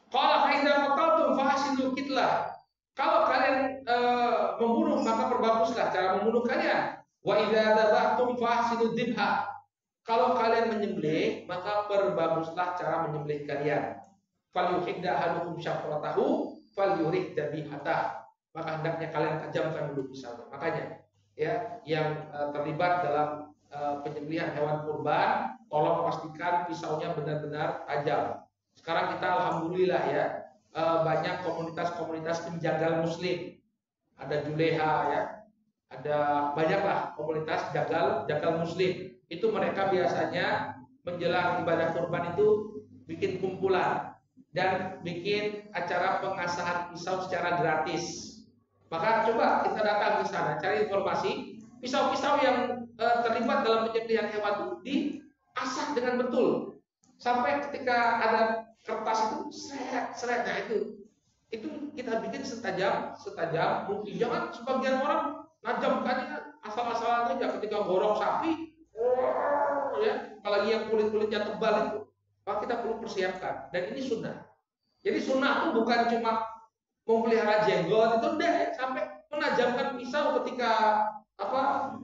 Qala fa idza qataltum fa ahsinul qitlah. Kalau kalian membunuh, maka perbaguslah cara membunuh kalian. Wa idza dzabhtum fa ahsinud dzibha. Kalau kalian menyembelih, maka perbaguslah cara menyembelih kalian. Falyuhidda ahadukum syafratahu falyurih dzabihata. Maka hendaknya kalian tajamkan dulu pisaunya. Makanya ya yang terlibat dalam penyembelihan hewan kurban, tolong pastikan pisaunya benar-benar tajam. Sekarang kita alhamdulillah ya, banyak komunitas-komunitas penjagal muslim. Ada Juleha ya, ada banyaklah komunitas jagal muslim. Itu mereka biasanya menjelang ibadah kurban itu bikin kumpulan dan bikin acara pengasahan pisau secara gratis. Maka coba kita datang ke sana, cari informasi pisau-pisau yang terlibat dalam penyembelihan hewan itu diasah dengan betul sampai ketika ada kertas itu seret, nah itu kita bikin setajam mungkin. Jangan sebagian orang najamkannya asal-asalan aja ketika gorok sapi, ya, apalagi yang kulitnya tebal itu, maka kita perlu persiapkan. Dan ini sunnah. Jadi sunnah itu bukan cuma memelihara jenggot itu enggak ya, sampai menajamkan pisau ketika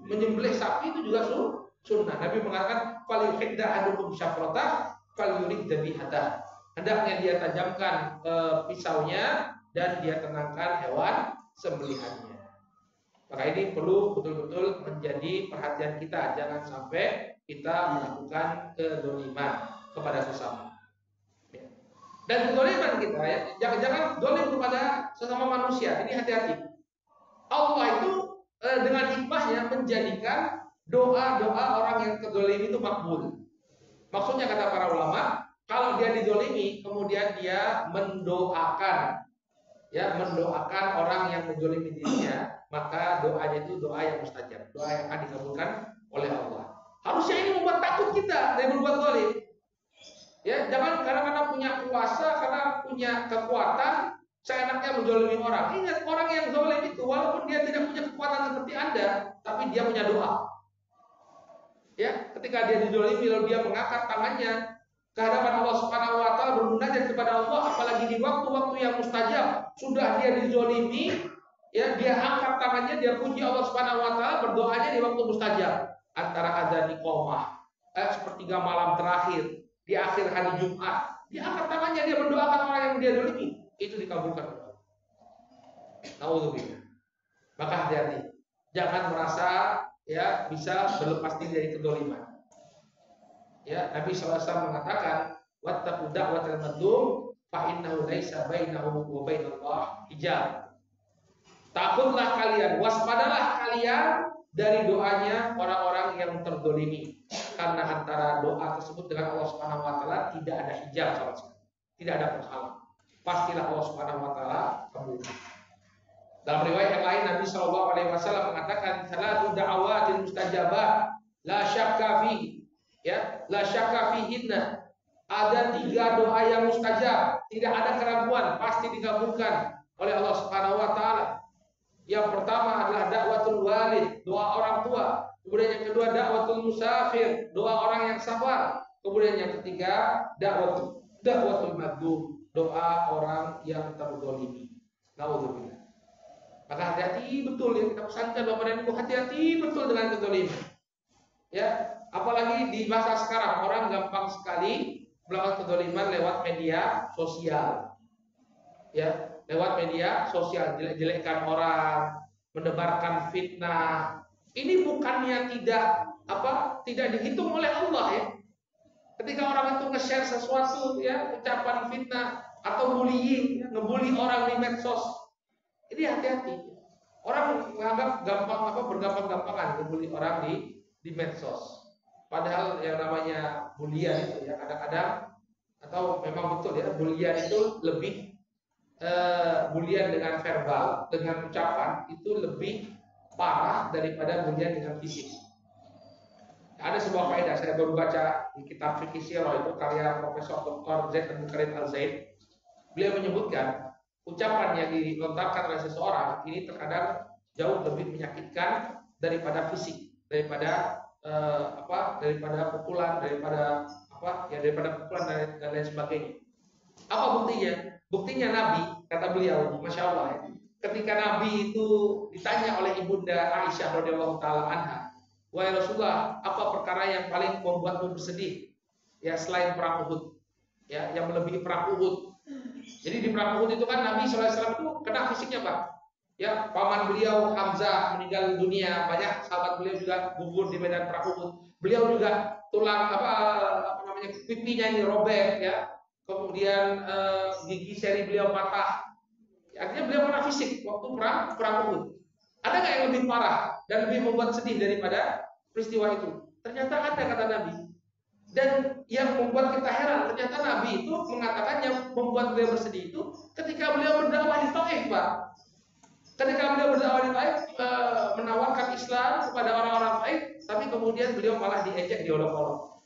menyembelih sapi itu juga sunnah. Nabi mengatakan fal yuhidda ahadukum syafratah fal yurid dzabihata. Hendaknya dia tajamkan pisaunya dan dia tenangkan hewan sembelihannya. Maka ini perlu betul-betul menjadi perhatian kita, jangan sampai kita melakukan kedoliman kepada sesama. Dan kedoliman kita ya, jangan dolim kepada sesama manusia. Ini hati-hati. Allah itu dengan hikmahnya menjadikan doa-doa orang yang kedolimi itu makbul. Maksudnya kata para ulama, kalau dia didolimi kemudian dia mendoakan orang yang mendolimi dirinya, maka doanya itu doa yang mustajab, doa yang akan dikabulkan oleh Allah. Harusnya ini membuat takut kita dari berbuat dolim. Ya, jangan karena punya kuasa, karena punya kekuatan, seenaknya menzalimi orang. Ingat, orang yang zalim itu walaupun dia tidak punya kekuatan seperti Anda, tapi dia punya doa. Ya, ketika dia dizalimi lalu dia mengangkat tangannya ke hadapan Allah Subhanahu wa taala bermunajat kepada Allah, apalagi di waktu-waktu yang mustajab, sudah dia dizalimi, ya, dia angkat tangannya, dia puji Allah Subhanahu wa taala, berdoanya di waktu mustajab, antara adzan iqamah, sepertiga malam terakhir, di akhir hari Jumat, dia angkat tangannya, dia mendoakan orang yang dia zalimi, itu dikabulkan oleh Allah. Nauzubillah. Maka hati-hati, jangan merasa ya bisa berlepas diri dari kedoliman. Ya, Nabi SAW mengatakan, wattaqu da'watal madlum fa innahu laisa bainahu wa bainallah hijab. Takutlah kalian, waspadalah kalian dari doanya orang-orang yang terdolimi, karena antara doa tersebut dengan Allah Subhanahu wa taala tidak ada hijab sama sekali. Tidak ada penghalang. Pastilah Allah Subhanahu wa taala kabulkan. Dalam riwayat yang lain Nabi sallallahu alaihi wasallam mengatakan, salatu da'awatil mustajabat la syakka fi, ya, la syakka fihinna. Ada 3 doa yang mustajab, tidak ada keraguan, pasti dikabulkan oleh Allah Subhanahu wa taala. Yang pertama adalah dakwatul walid, doa orang tua. Kemudian yang kedua dakwatul musafir, doa orang yang sabar. Kemudian yang ketiga dakwatul madlum, doa orang yang terzalimi. Nauzubillah. Maka hati-hati betul ya, kita pesankan Bapak dan Ibu, hati-hati betul dengan kezaliman. Ya, apalagi di masa sekarang orang gampang sekali melakukan kezaliman lewat media sosial. Ya, lewat media sosial, jelek-jelekkan orang, menebarkan fitnah. Ini bukannya tidak dihitung oleh Allah ya. Ketika orang itu nge-share sesuatu ya, ucapan fitnah atau bullying, ya, ngebully orang di medsos, ini hati-hati. Orang menganggap bergampang-gampangan ngebully orang di medsos. Padahal yang namanya bulian itu ya kadang-kadang, atau memang betul ya, bulian itu lebih bulian dengan verbal, dengan ucapan itu lebih parah daripada bulian dengan fisik. Ada sebuah faedah, saya baru baca di kitab Fikih Sirah, itu karya Profesor Dr. Zaid Al-Mukarrim Al-Zaid. Beliau menyebutkan ucapan yang dilontarkan oleh seseorang ini terkadang jauh lebih menyakitkan daripada fisik, daripada pukulan, daripada pukulan dan lain sebagainya. Apa buktinya? Buktinya Nabi, kata beliau, Masya Allah ya, ketika Nabi itu ditanya oleh ibunda Aisyah radhiyallahu taala anha, wahai Rasulullah, apa perkara yang paling membuatmu bersedih? Ya, selain perang Uhud, ya, yang melebihi perang Uhud. Jadi di perang Uhud itu kan Nabi SAW itu kena fisiknya Pak. Ya, paman beliau Hamzah meninggal dunia, banyak sahabat beliau juga gugur di medan perang Uhud. Beliau juga tulang apa namanya pipinya ini robek ya. Kemudian gigi seri beliau patah. Artinya beliau pernah fisik waktu perang Uhud. Ada nggak yang lebih parah dan lebih membuat sedih daripada peristiwa itu? Ternyata ada, kata Nabi. Dan yang membuat kita heran, ternyata Nabi itu mengatakan yang membuat beliau bersedih itu ketika beliau berdakwah di Taif, Pak. Ketika beliau berdakwah di Taif, menawarkan Islam kepada orang-orang Taif, tapi kemudian beliau malah diejek, diolok-olok.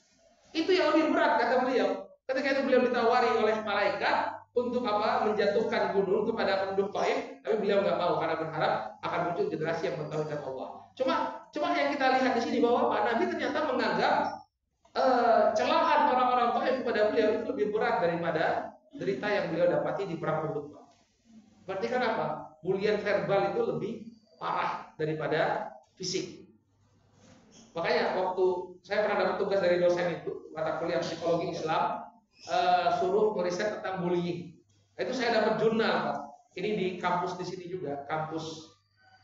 Itu yang lebih berat, kata beliau. Ketika itu beliau ditawari oleh malaikat untuk apa? Menjatuhkan gunung kepada penduduk Taif, tapi beliau nggak mau karena berharap akan muncul generasi yang mentauhidkan Allah. Cuma yang kita lihat di sini bahwa Pak Nabi ternyata menganggap celahan orang-orang Taif kepada beliau itu lebih berat daripada derita yang beliau dapati di perang Uhud. Berarti kan apa? Bulian verbal itu lebih parah daripada fisik. Makanya waktu saya pernah dapat tugas dari dosen itu, mata kuliah psikologi Islam, suruh meriset tentang bullying. Itu saya dapat jurnal, Pak. Ini di kampus di sini juga, kampus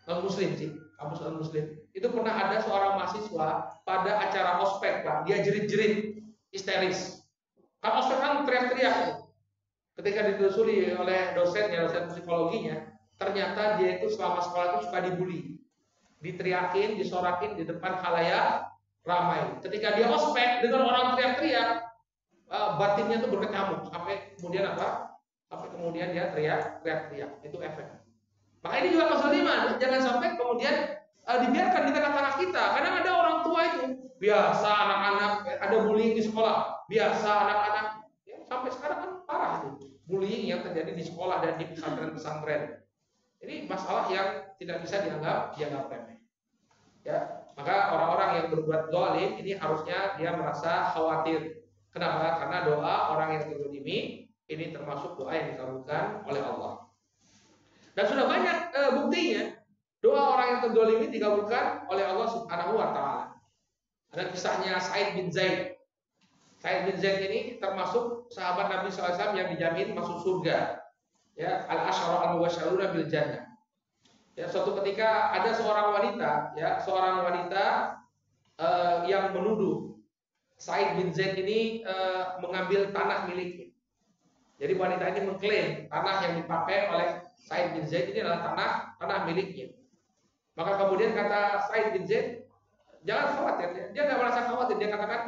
non Muslim sih, kampus non Muslim. Itu pernah ada seorang mahasiswa pada acara ospek, Pak. Dia jerit-jerit, histeris. Kan ospek kan teriak-teriak. Ketika ditelusuri oleh dosennya, dosen psikologinya, ternyata dia itu selama sekolah itu suka dibully, diteriakin, disorakin di depan khalayak ramai. Ketika dia ospek dengan orang teriak-teriak, batinnya itu berkecamuk sampai kemudian apa? Sampai kemudian dia teriak-teriak. Itu efek. Maka ini juga kezaliman. Jangan sampai kemudian dibiarkan di tengah-tengah kita. Kadang ada orang tua itu biasa anak-anak ada bullying di sekolah, biasa anak-anak ya, sampai sekarang kan parah itu bullying yang terjadi di sekolah dan di pesantren-pesantren. Ini masalah yang tidak bisa dianggap remeh. Ya, maka orang-orang yang berbuat zalim ini harusnya dia merasa khawatir. Kenapa? Karena doa orang yang terzalimi ini termasuk doa yang dikabulkan oleh Allah. Dan sudah banyak buktinya doa orang yang terzalimi dikabulkan oleh Allah Subhanahu wa taala. Ada kisahnya Sa'id bin Zaid. Sa'id bin Zaid ini termasuk sahabat Nabi SAW yang dijamin masuk surga. Ya, al-asyara al-mubasysyiruna bil jannah. Ya, suatu ketika ada seorang wanita, yang menuduh Sa'id bin Zaid ini mengambil tanah miliknya. Jadi wanita ini mengklaim tanah yang dipakai oleh Sa'id bin Zaid ini adalah tanah miliknya. Maka kemudian kata Sa'id bin Zaid, jangan khawatir, dia nggak merasa khawatir. Dia katakan,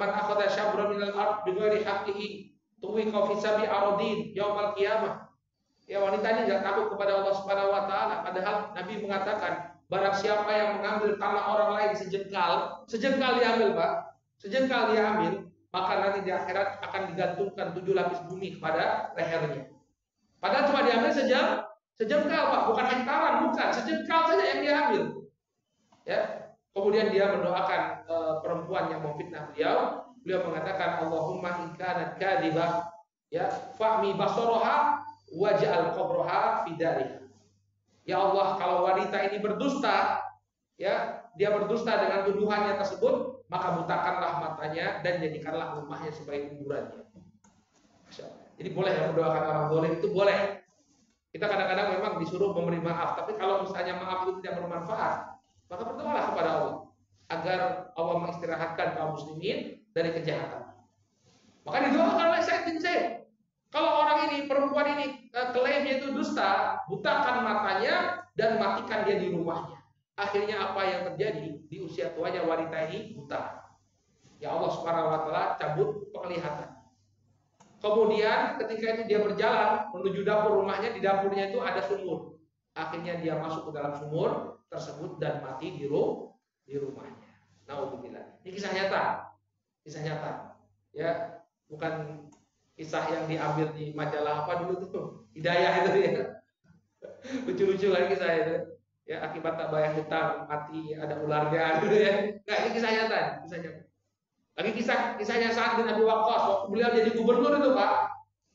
man akhadha syabran minal ard bi ghairi haqqihi tuwiqa fi sabi aradin yaumal qiyamah. Ya, wanita ini tidak takut kepada Allah Subhanahu wa taala, padahal Nabi mengatakan barang siapa yang mengambil tanah orang lain sejengkal diambil, Pak. Sejengkal dia ambil, maka nanti di akhirat akan digantungkan 7 lapis bumi kepada lehernya. Padahal cuma diambil sejengkal, Pak, bukan hektaran, bukan, sejengkal saja yang dia ambil. Ya. Kemudian dia mendoakan perempuan yang memfitnah beliau. Beliau mengatakan, Allahumma in kanat kadhibah, ya, fa'mi basaraha waj'al qabraha fi dariha. Ya Allah, kalau wanita ini berdusta, ya, dia berdusta dengan tuduhannya tersebut, maka butakanlah matanya dan jadikanlah rumahnya sebagai kuburannya. Jadi boleh ya mendoakan orang zalim, itu boleh. Kita kadang-kadang memang disuruh memberi maaf, tapi kalau misalnya maaf itu tidak bermanfaat, maka berdoalah kepada Allah agar Allah mengistirahatkan kaum muslimin dari kejahatan. Maka didoakan oleh Sa'id bin Zaid. Kalau orang ini, perempuan ini klaimnya itu dusta, butakan matanya dan matikan dia di rumahnya. Akhirnya apa yang terjadi? Di usia tuanya wanita ini buta. Ya Allah Subhanahu wa taala cabut penglihatan. Kemudian ketika itu dia berjalan menuju dapur rumahnya, di dapurnya itu ada sumur. Akhirnya dia masuk ke dalam sumur tersebut dan mati di rumahnya. Naudzubillah. Ini kisah nyata. Kisah nyata. Ya, bukan kisah yang diambil di majalah apa dulu tuh. Hidayah itu ya. Lucu-lucu lagi kisah itu. Ya, akibat tak bayar hutang mati ada ularnya gitu ya. Nah, ini kisah nyata, kisah nyata. Lagi kisahnya Sa'ad bin Abi Waqqas waktu beliau jadi gubernur itu, Pak.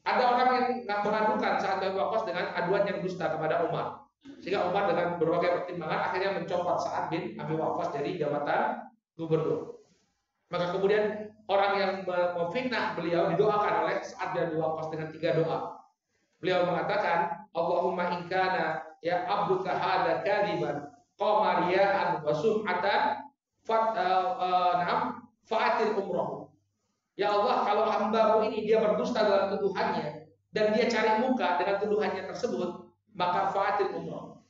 Ada orang yang mengadukan Sa'ad bin Abi Waqqas dengan aduan yang dusta kepada Umar. Sehingga Umar dengan berbagai pertimbangan akhirnya mencopot Sa'ad bin Abi Waqqas dari jabatan gubernur. Maka kemudian orang yang memfitnah beliau didoakan oleh Sa'ad bin Abi Waqqas dengan 3 doa. Beliau mengatakan, Allahumma in kana ya abduka hadza kadiban qamariyaan wa sum'atan fa'atil umroh. Ya Allah, kalau hambamu ini dia berdusta dalam tuduhannya dan dia cari muka dengan tuduhannya tersebut, maka fa'atil umroh,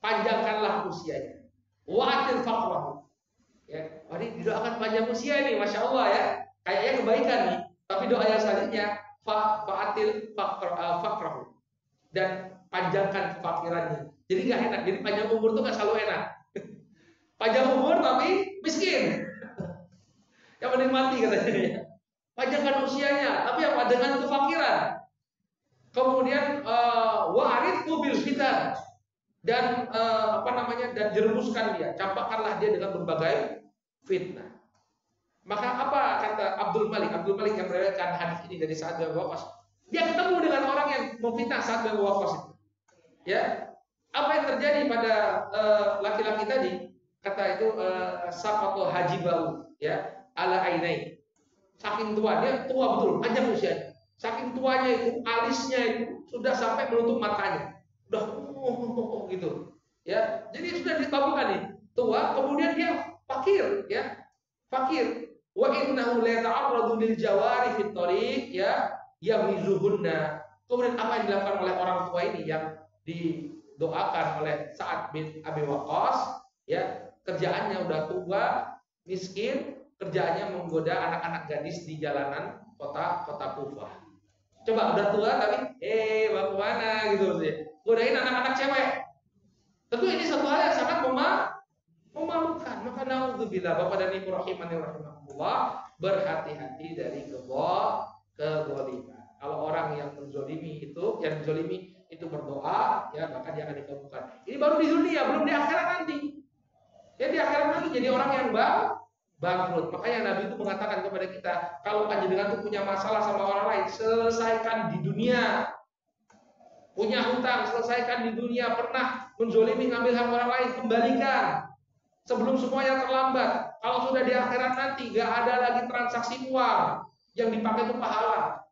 panjangkanlah usianya. Wa'atil faqrahu. Ya, ini didoakan panjang usia ini, masya Allah ya. Kayaknya kebaikan nih. Tapi doa yang selanjutnya fa'atil faqrahu, dan panjangkan kefakirannya. Jadi nggak enak. Jadi panjang umur tuh nggak selalu enak. Panjang umur tapi miskin. Yang menikmati katanya. Panjangkan usianya, tapi apa? Dengan kefakiran. Kemudian wa'aridhu bil fitan, dan dan jerumuskan dia, campakkanlah dia dengan berbagai fitnah. Maka apa kata Abdul Malik yang meriwayatkan hadis ini dari Sa'ad bin Waqqas? Dia ketemu dengan orang yang memfitnah Sa'ad bin Waqqas itu. Ya, apa yang terjadi pada laki-laki tadi? Kata itu saqatu hajibau, ya, ala ainai. Saking tua, dia tua betul, panjang usianya. Saking tuanya itu, alisnya itu sudah sampai menutup matanya. Udah gitu. Ya, jadi sudah ditabukan nih. Tua, kemudian dia fakir, ya. Fakir. Wa innahu la ta'arradu lil jawari fit thariq, ya, yamizuhunna. Kemudian apa yang dilakukan oleh orang tua ini yang didoakan oleh Sa'ad bin Abi Waqqas, ya, kerjaannya udah tua, miskin, kerjaannya menggoda anak-anak gadis di jalanan kota Kufah. Coba udah tua tapi mau kemana gitu sih. Godain anak-anak cewek. Tentu ini satu hal yang sangat memalukan. Maka naudzubillah, Bapak dan Ibu rahimani rahimakumullah, berhati-hati dari kezaliman. Kalau orang yang menzalimi itu berdoa, ya, maka dia akan dikabulkan. Ini baru di dunia, belum di akhirat nanti. Ya, di akhirat nanti jadi orang yang bangkrut. Makanya Nabi itu mengatakan kepada kita, kalau panjenengan itu punya masalah sama orang lain, selesaikan di dunia. Punya hutang, selesaikan di dunia. Pernah menzolimi, ngambil hak orang lain, kembalikan sebelum semuanya terlambat. Kalau sudah di akhirat nanti, gak ada lagi transaksi uang, yang dipakai itu pahala.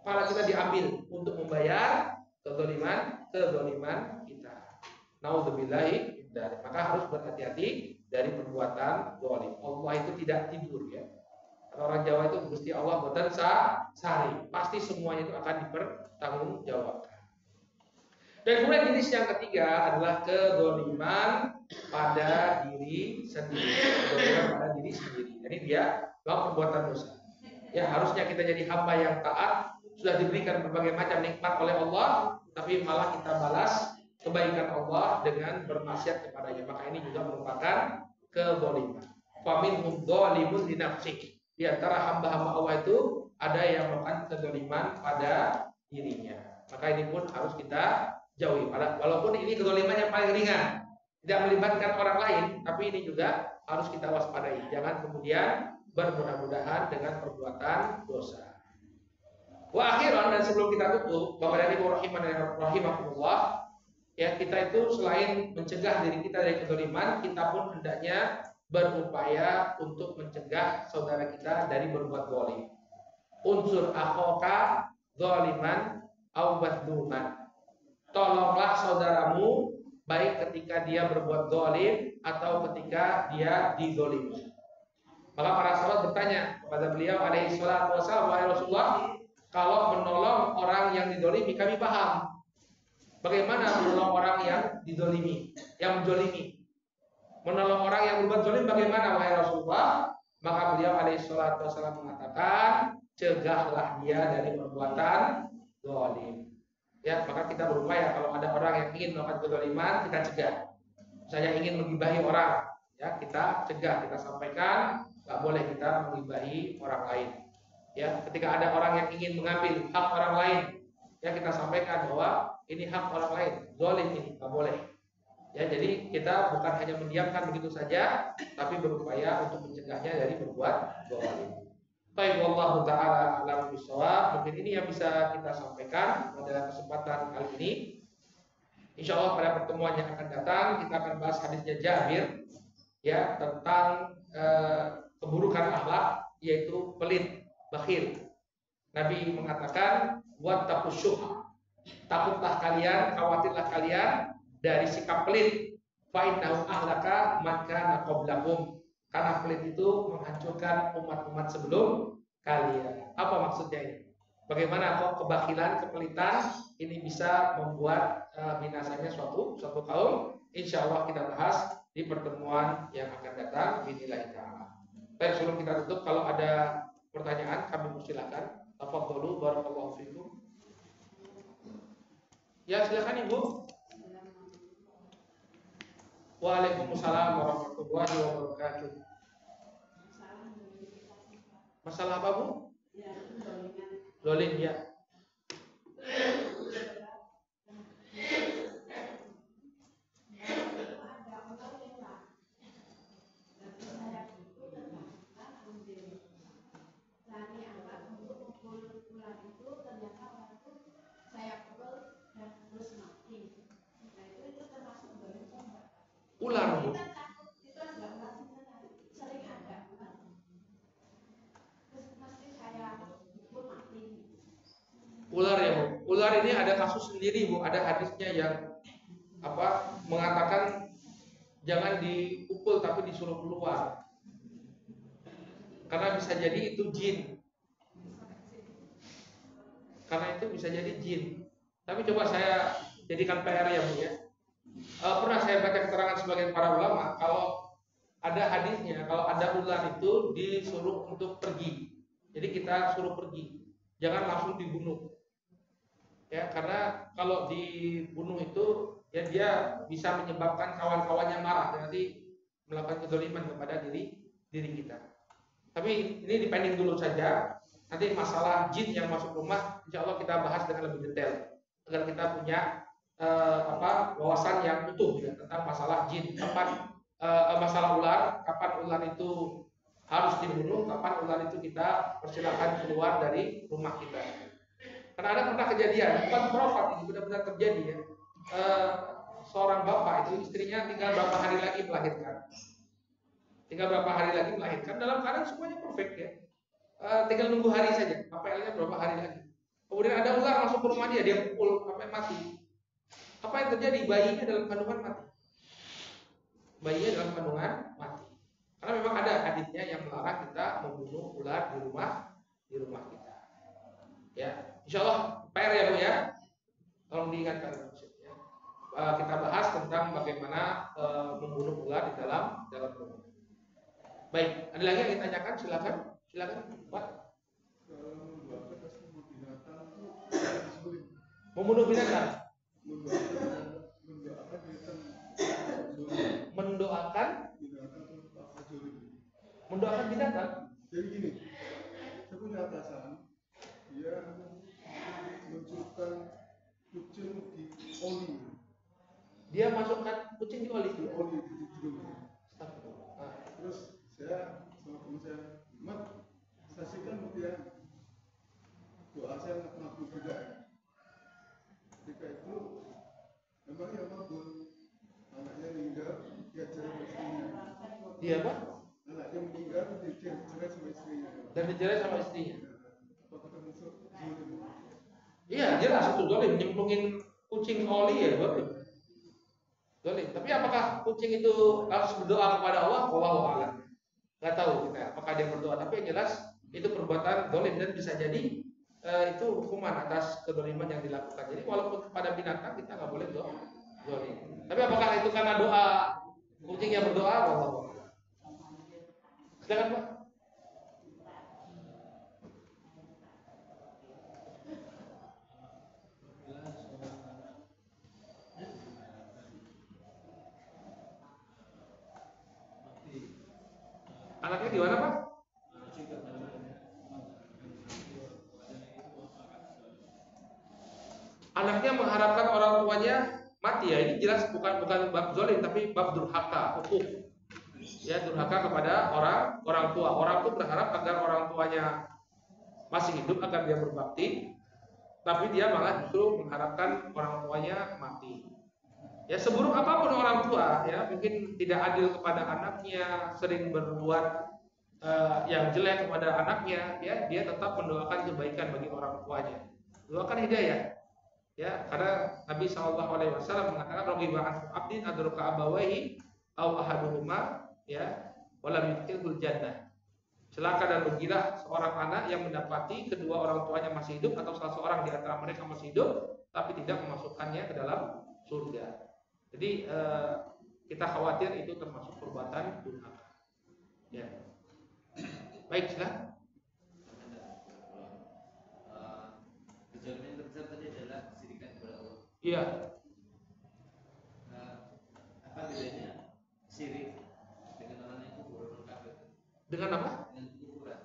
Pahala kita diambil untuk membayar kezaliman kita. Naudzubillahi dari. Maka harus berhati-hati dari perbuatan zalim. Allah itu tidak tidur, ya. Orang Jawa itu Gusti Allah boten sari. Pasti semuanya itu akan dipertanggungjawabkan. Dan kemudian jenis yang ketiga adalah kezaliman pada diri sendiri. Kezaliman pada diri sendiri. Jadi dia melakukan perbuatan dosa. Ya, harusnya kita jadi hamba yang taat, sudah diberikan berbagai macam nikmat oleh Allah, tapi malah kita balas kebaikan Allah dengan bermaksiat kepadanya. Maka ini juga merupakan kezaliman. Faminhum dzalimun li nafsihi. Di antara hamba-hamba Allah itu ada yang melakukan kezaliman pada dirinya. Maka ini pun harus kita jauhi. Walaupun ini kezaliman yang paling ringan, tidak melibatkan orang lain, tapi ini juga harus kita waspadai. Jangan kemudian bermudah-mudahan dengan perbuatan dosa. Wa akhiran, dan sebelum kita tutup, Bapak dan Ibu rahimakumullah, ya, kita itu selain mencegah diri kita dari kezaliman, kita pun hendaknya berupaya untuk mencegah saudara kita dari berbuat zalim. Unsur akhoka zaliman au madluman. Tolonglah saudaramu baik ketika dia berbuat zalim atau ketika dia dizalimi. Maka para sahabat bertanya kepada beliau alaihi salatu wasallam, wahai Rasulullah, kalau menolong orang yang dizalimi kami paham. Bagaimana menolong orang yang dizalimi, yang menzalimi? Menolong orang yang berbuat zalim bagaimana, wahai Rasulullah? Maka beliau alaihi salatu wasallam mengatakan, cegahlah dia dari perbuatan zalim. Ya, maka kita berupaya kalau ada orang yang ingin melakukan kezaliman, kita cegah. Misalnya ingin menggibahi orang, ya, kita cegah, kita sampaikan, nggak boleh kita menggibahi orang lain. Ya, ketika ada orang yang ingin mengambil hak orang lain, ya, kita sampaikan bahwa ini hak orang lain, zalim ini nggak boleh. Ya, jadi kita bukan hanya mendiamkan begitu saja, tapi berupaya untuk mencegahnya dari berbuat zalim. Baik, wallahu taala a'lam bishawab. Mungkin ini yang bisa kita sampaikan pada kesempatan kali ini. Insyaallah pada pertemuan yang akan datang kita akan bahas hadisnya Jabir, ya, tentang keburukan akhlak, yaitu pelit, bakhil. Nabi mengatakan, wattaqus syuh. Takutlah kalian, khawatirlah kalian dari sikap pelit. Fa innahu ahlaka man kana qablakum. Karena pelit itu menghancurkan umat-umat sebelum kalian. Apa maksudnya ini? Bagaimana kok kebakilan, kepelitan ini bisa membuat binasanya suatu kaum? Insya Allah kita bahas di pertemuan yang akan datang. Bismillah ta'ala. Baik, sebelum kita tutup, kalau ada pertanyaan kami persilakan. Tafadhalu barakallahu fikum. Ya, silakan Ibu. Waalaikumsalam warahmatullahi wabarakatuh. Masalah apa, Bu? Dolim, ya. Ular, Bu. Ular ya, Bu. Ular ini ada kasus sendiri, Bu. Ada hadisnya yang mengatakan jangan dipukul tapi disuruh keluar. Karena bisa jadi itu jin. Karena itu bisa jadi jin. Tapi coba saya jadikan PR ya, Bu ya. Pernah saya baca keterangan sebagian para ulama kalau ada hadisnya, kalau ada ular itu disuruh untuk pergi. Jadi kita suruh pergi, jangan langsung dibunuh. Ya, karena kalau dibunuh itu ya dia bisa menyebabkan kawan-kawannya marah dan nanti melakukan kezaliman kepada diri kita. Tapi ini dipending dulu saja. Nanti masalah jin yang masuk rumah, insya Allah kita bahas dengan lebih detail agar kita punya wawasan yang utuh ya, tentang masalah jin. Kapan masalah ular, kapan ular itu harus dibunuh, kapan ular itu kita persilakan keluar dari rumah kita. Karena ada pernah kejadian, bukan khurafat, ini benar-benar terjadi ya. Seorang bapak itu istrinya tinggal berapa hari lagi melahirkan. Dalam keadaan semuanya perfect ya. Tinggal nunggu hari saja, APL-nya berapa hari lagi. Kemudian ada ular masuk ke rumah dia pukul sampai mati. Apa yang terjadi? Bayinya dalam kandungan mati. Karena memang ada hadisnya yang melarang kita membunuh ular di rumah kita. Ya, insya Allah PR ya, Bu ya. Tolong diingatkan maksudnya. Kita bahas tentang bagaimana membunuh ular di dalam rumah. Baik, ada lagi yang ditanyakan? Silakan, Pak. Membunuh binatang. Mendoakan binatang. Jadi gini, saya punya atasan, dia menunjukkan kucing di oli. Dia masukkan kucing di oli. Di hidungnya. Terus saya sama teman saya, Mat, saksikan dia doa saya makbul juga ya. Ketika itu memang yang makbul, anaknya meninggal, dia cerai sama istrinya. Dia apa? Anaknya meninggal, dia cerai sama istrinya. Dan dicerai sama istrinya. Apakah termasuk zalim? Iya, jelas itu zalim, nyemplungin kucing oli ya, zalim. Tapi apakah kucing itu harus berdoa kepada Allah? Wallahu a'lam. Nggak tahu kita apakah dia berdoa, tapi yang jelas itu perbuatan zalim dan bisa jadi itu hukuman atas kezaliman yang dilakukan. Jadi walaupun kepada binatang kita nggak boleh doa zalim. Tapi apakah itu karena doa kucing yang berdoa? Wallahu a'lam. Silakan, Pak. Anaknya di mana, Pak? Anaknya mengharapkan orang tuanya mati ya. Ini jelas bukan bab zalim tapi bab durhaka, hukuk. Ya, durhaka kepada orang tua. Orang tuh berharap agar orang tuanya masih hidup agar dia berbakti, tapi dia malah justru mengharapkan orang tuanya mati. Ya, seburuk apapun orang tua, ya mungkin tidak adil kepada anaknya, sering berbuat yang jelek kepada anaknya, ya dia tetap mendoakan kebaikan bagi orang tuanya. Doakan hidayah. Ya, karena Nabi SAW mengatakan raghiba an abdin adraka abawaihi aw ahaduhuma ya wala yudkhilul jannah. Celaka dan rugilah seorang anak yang mendapati kedua orang tuanya masih hidup atau salah seorang di antara mereka masih hidup tapi tidak memasukkannya ke dalam surga. Jadi kita khawatir itu termasuk perbuatan durhaka. Ya. Baik, silakan. Kezaliman terbesar tadi adalah kesyirikan kepada Allah. Iya. Apa bedanya syirik dengan orang yang kufur dan kafir? Dengan apa? Dengan kufuran.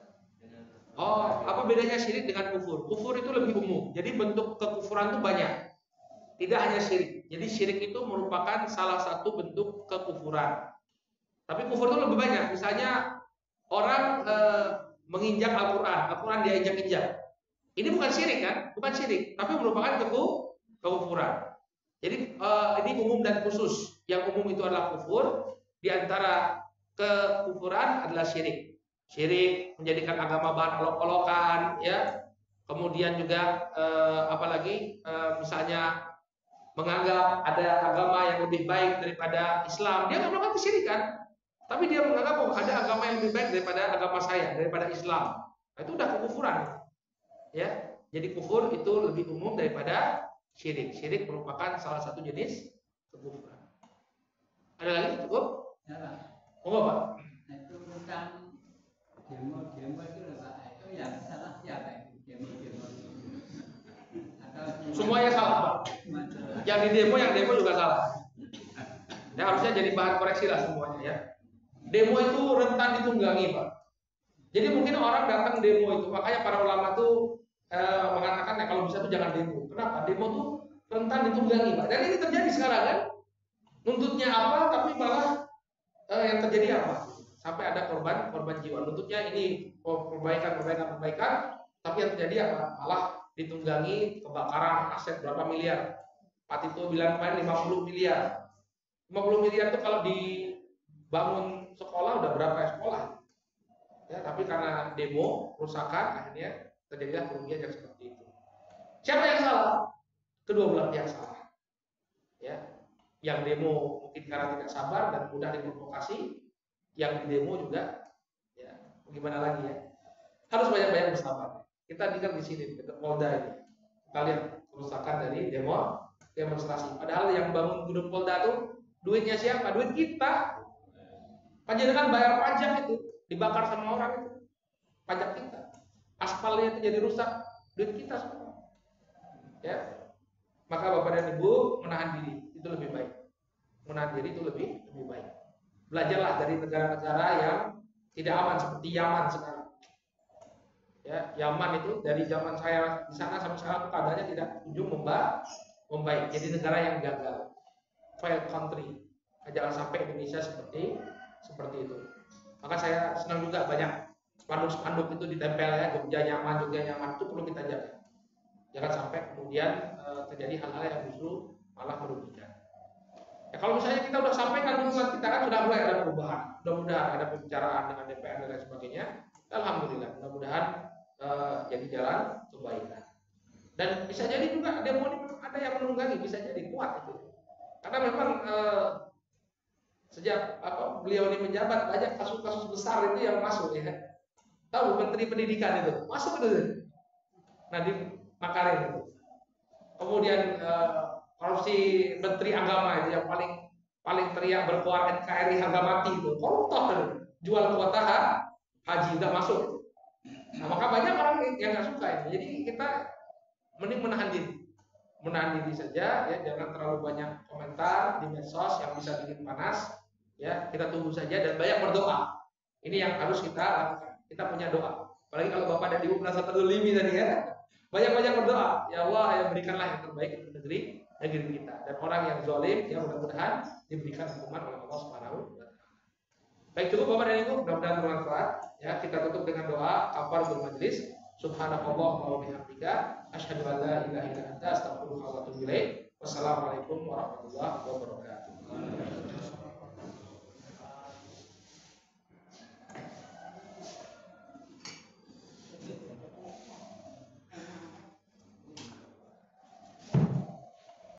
Apa bedanya syirik dengan kufur? Kufur itu lebih umum. Jadi bentuk kekufuran itu banyak. Tidak hanya syirik. Jadi syirik itu merupakan salah satu bentuk kekufuran. Tapi kufur itu lebih banyak. Misalnya orang menginjak Al-Quran diinjak-injak. Ini bukan syirik kan? Bukan syirik, tapi merupakan kekufuran. Jadi ini umum dan khusus. Yang umum itu adalah kufur. Di antara kekufuran adalah syirik. Syirik menjadikan agama bahan olok-olokan, ya. Kemudian juga apalagi misalnya menganggap ada agama yang lebih baik daripada Islam. Dia nggak melakukan kesyirikan, tapi dia menganggap ada agama yang lebih baik daripada agama saya, daripada Islam. Nah, itu udah kekufuran. Ya, jadi kufur itu lebih umum daripada syirik. Syirik merupakan salah satu jenis kekufuran. Ada lagi cukup? Ya, Oh, Pak. itu tentang demo itu Pak. Itu yang salah siapa itu? Demo. Atau Semuanya salah, Pak. Yang di demo juga salah. Ya, harusnya jadi bahan koreksi lah semuanya ya. Demo itu rentan ditunggangi, Pak. Jadi mungkin orang datang demo itu, makanya para ulama tuh mengatakan ya kalau bisa tuh jangan demo. Kenapa? Demo tuh rentan ditunggangi, Pak. Dan ini terjadi sekarang kan. Nuntutnya apa, tapi malah yang terjadi apa? Sampai ada korban jiwa. Nuntutnya ini perbaikan, tapi yang terjadi apa? Malah ditunggangi kebakaran aset berapa miliar. Pak Tito bilang kemarin 50 miliar. 50 miliar itu kalau dibangun sekolah udah berapa sekolah? Ya, tapi karena demo, kerusakan, akhirnya terjadilah kerugian yang seperti itu. Siapa yang salah? Kedua belah pihak salah. Ya, yang demo mungkin karena tidak sabar dan mudah diprovokasi, yang demo juga, ya, gimana lagi ya? Harus banyak-banyak bersabar. Kita tinggal di sini, dekat Polda ini. Kalian kerusakan dari demonstrasi. Padahal yang bangun gedung Polda tuh duitnya siapa? Duit kita. Panjenengan bayar pajak itu. Dibakar sama orang itu, pajak kita, aspalnya itu jadi rusak, duit kita semua. Ya, maka Bapak dan Ibu menahan diri itu lebih baik. Menahan diri itu lebih baik. Belajarlah dari negara-negara yang tidak aman seperti Yaman sekarang. Ya, Yaman itu dari zaman saya di sana sampai sekarang keadaannya tidak kunjung membaik. Jadi negara yang gagal, failed country. Jangan sampai Indonesia seperti itu. Maka saya senang juga banyak spanduk-spanduk itu ditempel ya, Jogja nyaman itu perlu kita jaga. Jangan sampai kemudian terjadi hal-hal yang justru malah merugikan. Ya, kalau misalnya kita sudah sampaikan dukungan kita kan sudah mulai ada perubahan, mudah-mudahan ada pembicaraan dengan DPR dan lain sebagainya. Alhamdulillah, mudah-mudahan jadi jalan kebaikan. Dan bisa jadi juga demo ini ada yang menunggangi, bisa jadi kuat itu. Karena memang sejak beliau ini menjabat banyak kasus-kasus besar itu yang masuk ya. Tahu Menteri Pendidikan itu masuk itu. Nadiem Makarim itu. Kemudian korupsi Menteri Agama itu yang paling teriak berkuat NKRI harga mati itu. Koruptor jual kuota haji udah masuk. Nah, maka banyak orang yang nggak suka ini. Jadi kita mending menahan diri saja ya, jangan terlalu banyak komentar di medsos yang bisa bikin panas. Ya, kita tunggu saja dan banyak berdoa. Ini yang harus kita lakukan. Kita punya doa. Apalagi kalau Bapak dan Ibu merasa terzalimi tadi ya. Banyak-banyak berdoa. Ya Allah, ya berikanlah yang terbaik untuk negeri kita. Dan orang yang zalim ya mudah-mudahan diberikan hukuman oleh Allah Subhanahu wa taala. Baik, cukup Bapak dan Ibu, mudah-mudahan bermanfaat. Ya, kita tutup dengan doa kafaratul majelis. Subhanallah wa bihamdika asyhadu an la ilaha illa anta astaghfiruka wa atubu ilaik. Wassalamualaikum warahmatullahi wabarakatuh.